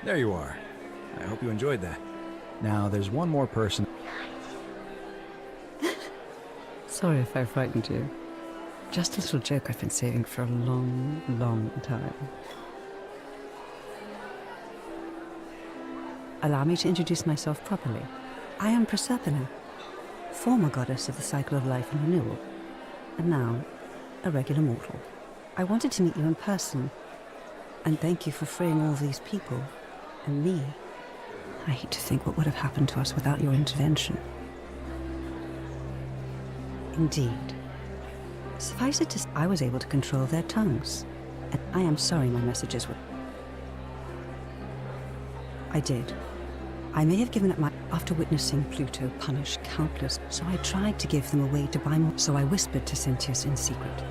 There you are. I hope you enjoyed that. Now, there's one more person. Sorry if I frightened you. Just a little joke I've been saving for a long, long time. Allow me to introduce myself properly. I am Proserpina, former goddess of the cycle of life and renewal, and now a regular mortal. I wanted to meet you in person, and thank you for freeing all these people, and me. I hate to think what would have happened to us without your intervention. Indeed. Suffice it to say, I was able to control their tongues, and I am sorry my messages were... I did. I may have given up my... After witnessing Pluto punish countless, so I tried to give them a way to buy more. So I whispered to Sentius in secret.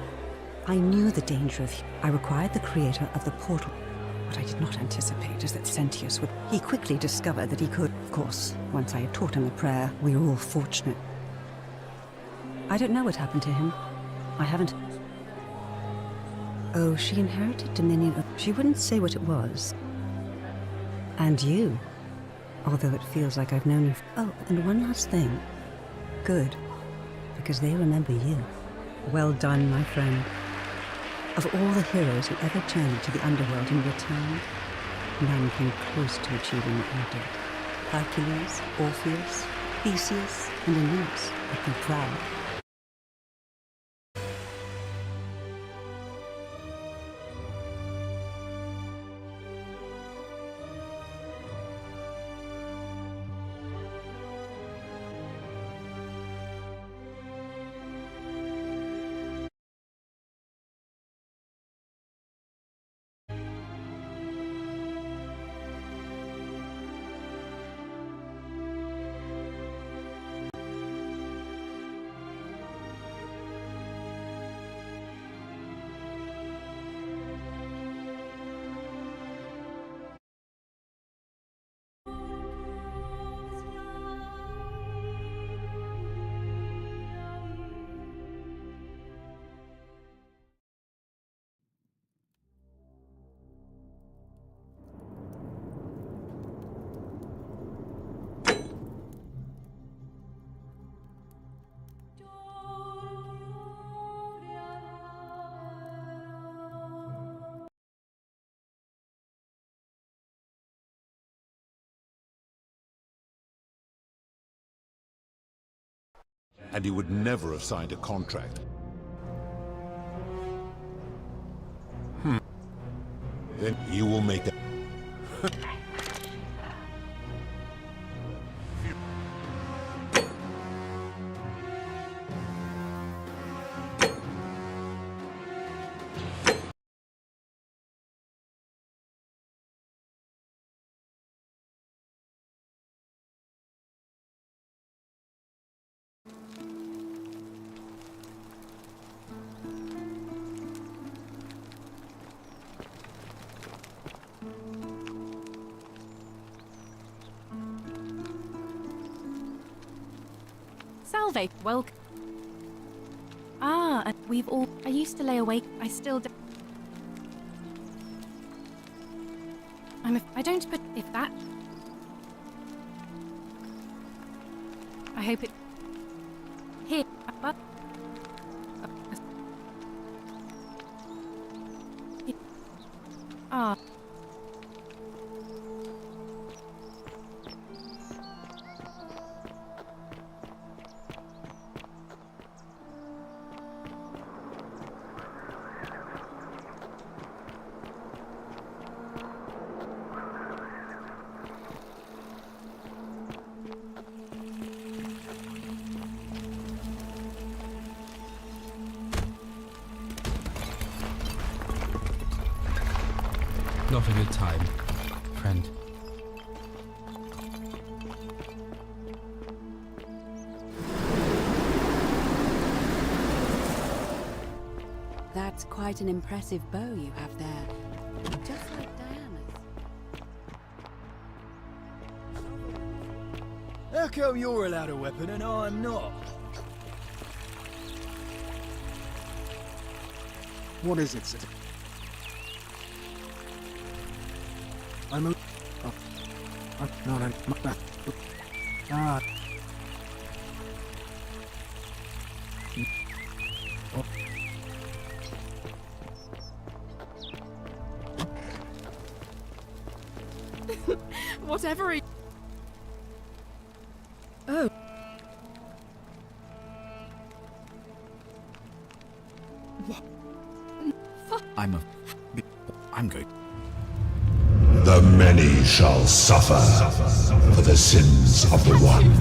I knew the danger of... I required the creator of the portal. What I did not anticipate is that Sentius would... He quickly discovered that he could... Of course, once I had taught him the prayer, we were all fortunate. I don't know what happened to him. I haven't... Oh, she inherited dominion of... She wouldn't say what it was. And you. Although it feels like I've known you... Oh, and one last thing. Good. Because they remember you. Well done, my friend. Of all the heroes who ever journeyed to the underworld and returned, none came close to achieving what you did. Hercules, Orpheus, Theseus, and Aeneas would be proud. And he would never have signed a contract. Then you will make that. Salve, welcome. Ah, we've all. I used to lay awake. I still do. I don't, but if that. I hope it. Here, but. Ah. Not a good time, friend. That's quite an impressive bow you have there. Just like Diana's. How come you're allowed a weapon and I'm not? What is it, Sid? I'm a... Oh. No, no, no. Ah. Oh. Whatever he... Oh. I'm good. The many shall suffer for the sins of the one.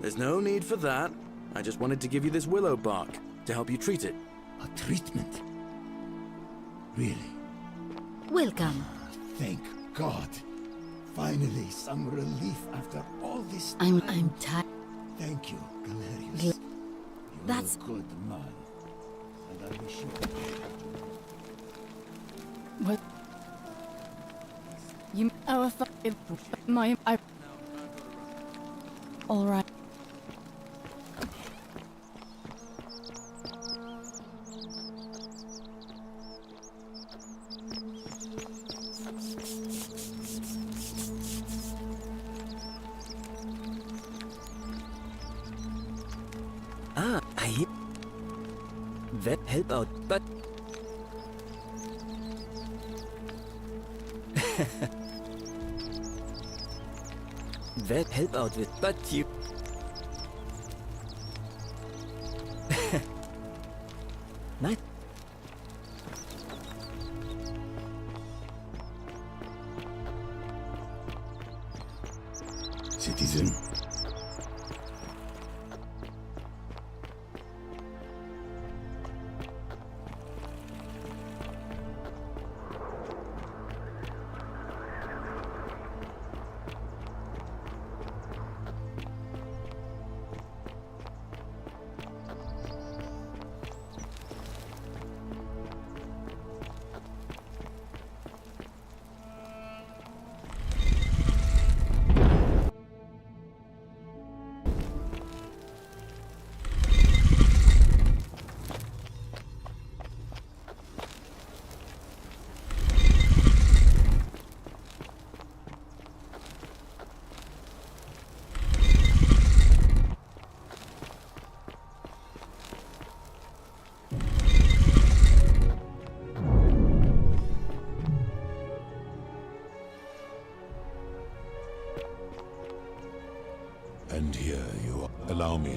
There's no need for that. I just wanted to give you this willow bark to help you treat it. A treatment? Really? Welcome. Thank God. Finally, some relief after all this time. I'm tired. Thank you, Galerius. You're That's a good man. And I'll be sure. What? You... Oh, my... I... All right. Ah, that help out, but that help out with, but you. Nice. Citizen.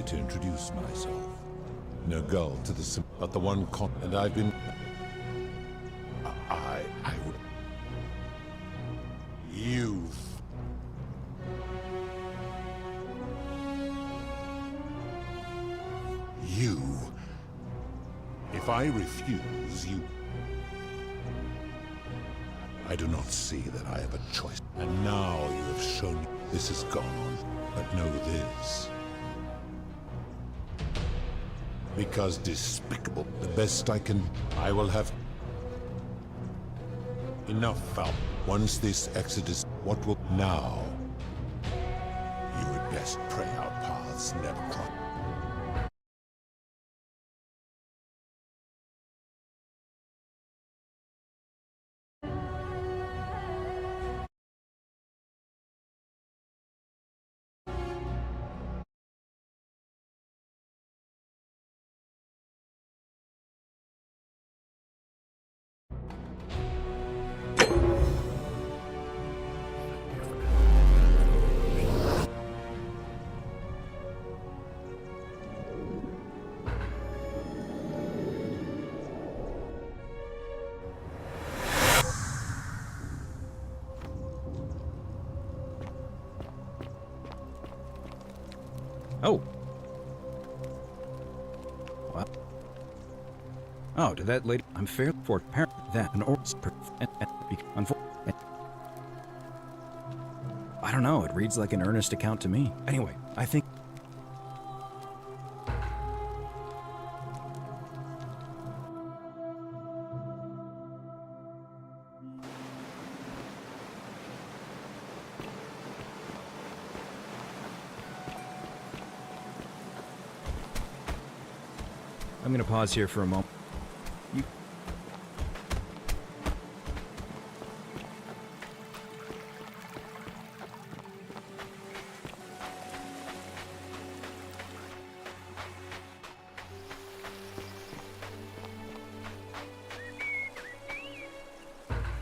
to introduce myself. No girl to the but the one and I've been... I would... You've... You... If I refuse, you... I do not see that I have a choice. And now you have shown this has gone on. But know this. Because despicable, the best I can... I will have... Enough, Val. Once this exodus, what will... Now... You had best pray our paths never cross. Oh. What? Oh, to that lady, I'm fair for parent that an or I don't know, it reads like an earnest account to me. Anyway, I think... I'm gonna pause here for a moment. You...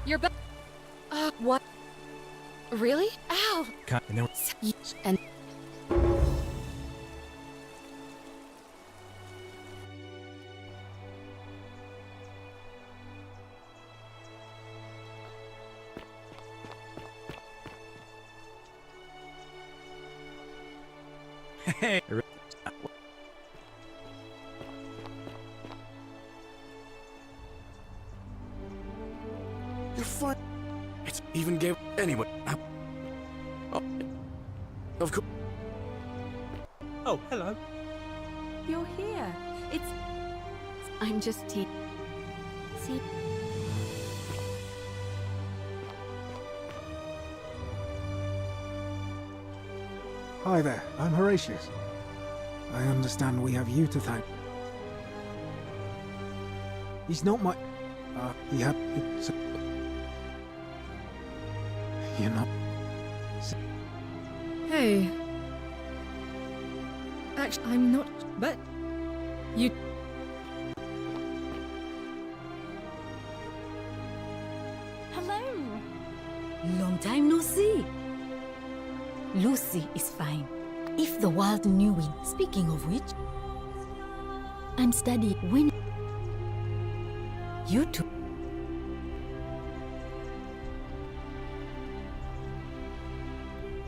You're back. What? Really? Ow! And then... And... Hey! You're fine. It's even gave anyone. Oh, of course. Oh, hello. You're here. It's... I'm just See... Hi there, I'm Horatius. I understand we have you to thank. He's not my... he had... It's... You're not... Hey. Actually, I'm not... But... You... Hello. Long time no see. Lucy is fine. If the world knew we... Speaking of which... I'm studying when... You two...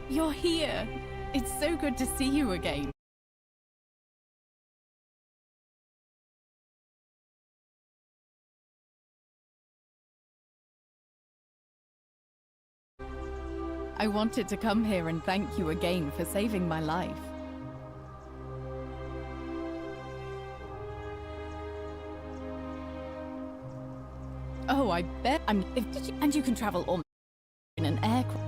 You're here. It's so good to see you again. I wanted to come here and thank you again for saving my life. Oh, I bet and you can travel almost in an aircraft.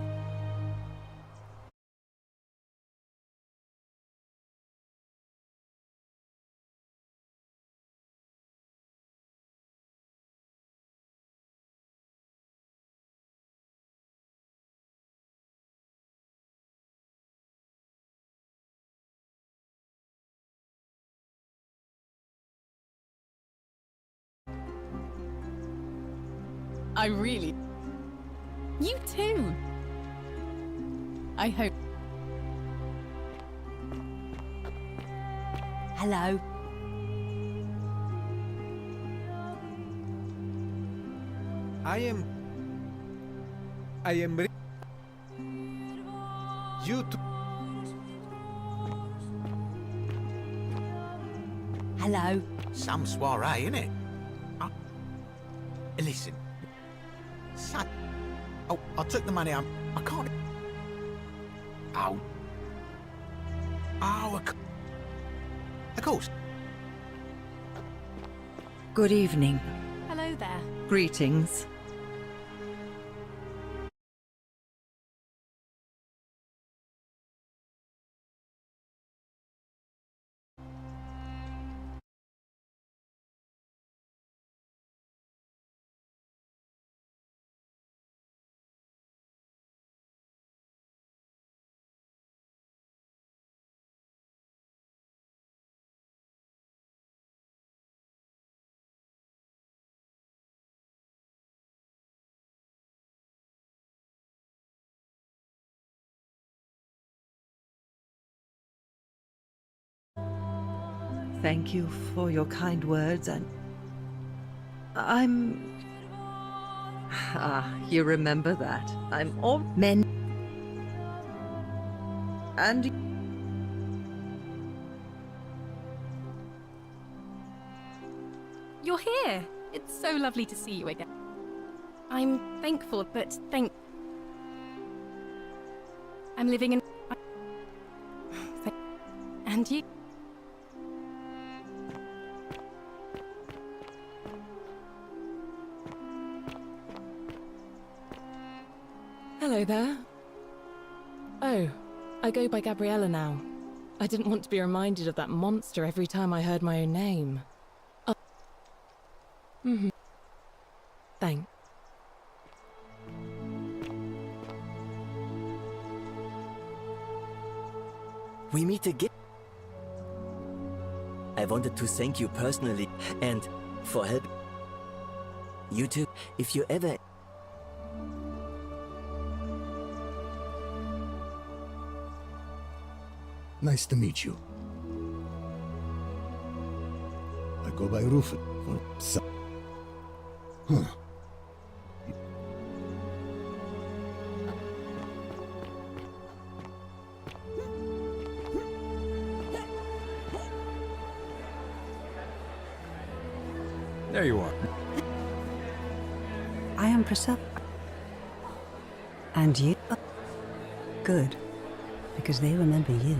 I really... You too! I hope... Hello. I am you too. Hello. Some soiree, innit? Listen. Son. Oh, I took the money. I can't. Oh. Oh, of course. Good evening. Hello there. Greetings. Thank you for your kind words, and I'm... Ah, you remember that. I'm all men. And... You're here. It's so lovely to see you again. I'm thankful, but I'm living in... And you... Hello there. Oh, I go by Gabriella now. I didn't want to be reminded of that monster every time I heard my own name. Oh. Thanks. We meet again. I wanted to thank you personally and for help. You too. If you ever... Nice to meet you. I go by Rufus for some... Huh. There you are. I am Priscilla. And you? Good. Because they remember you.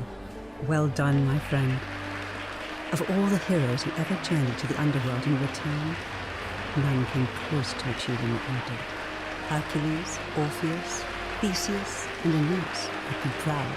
Well done, my friend. Of all the heroes who ever journeyed to the underworld and returned, none came close to achieving what you did. Hercules, Orpheus, Theseus, and Aeneas would be proud.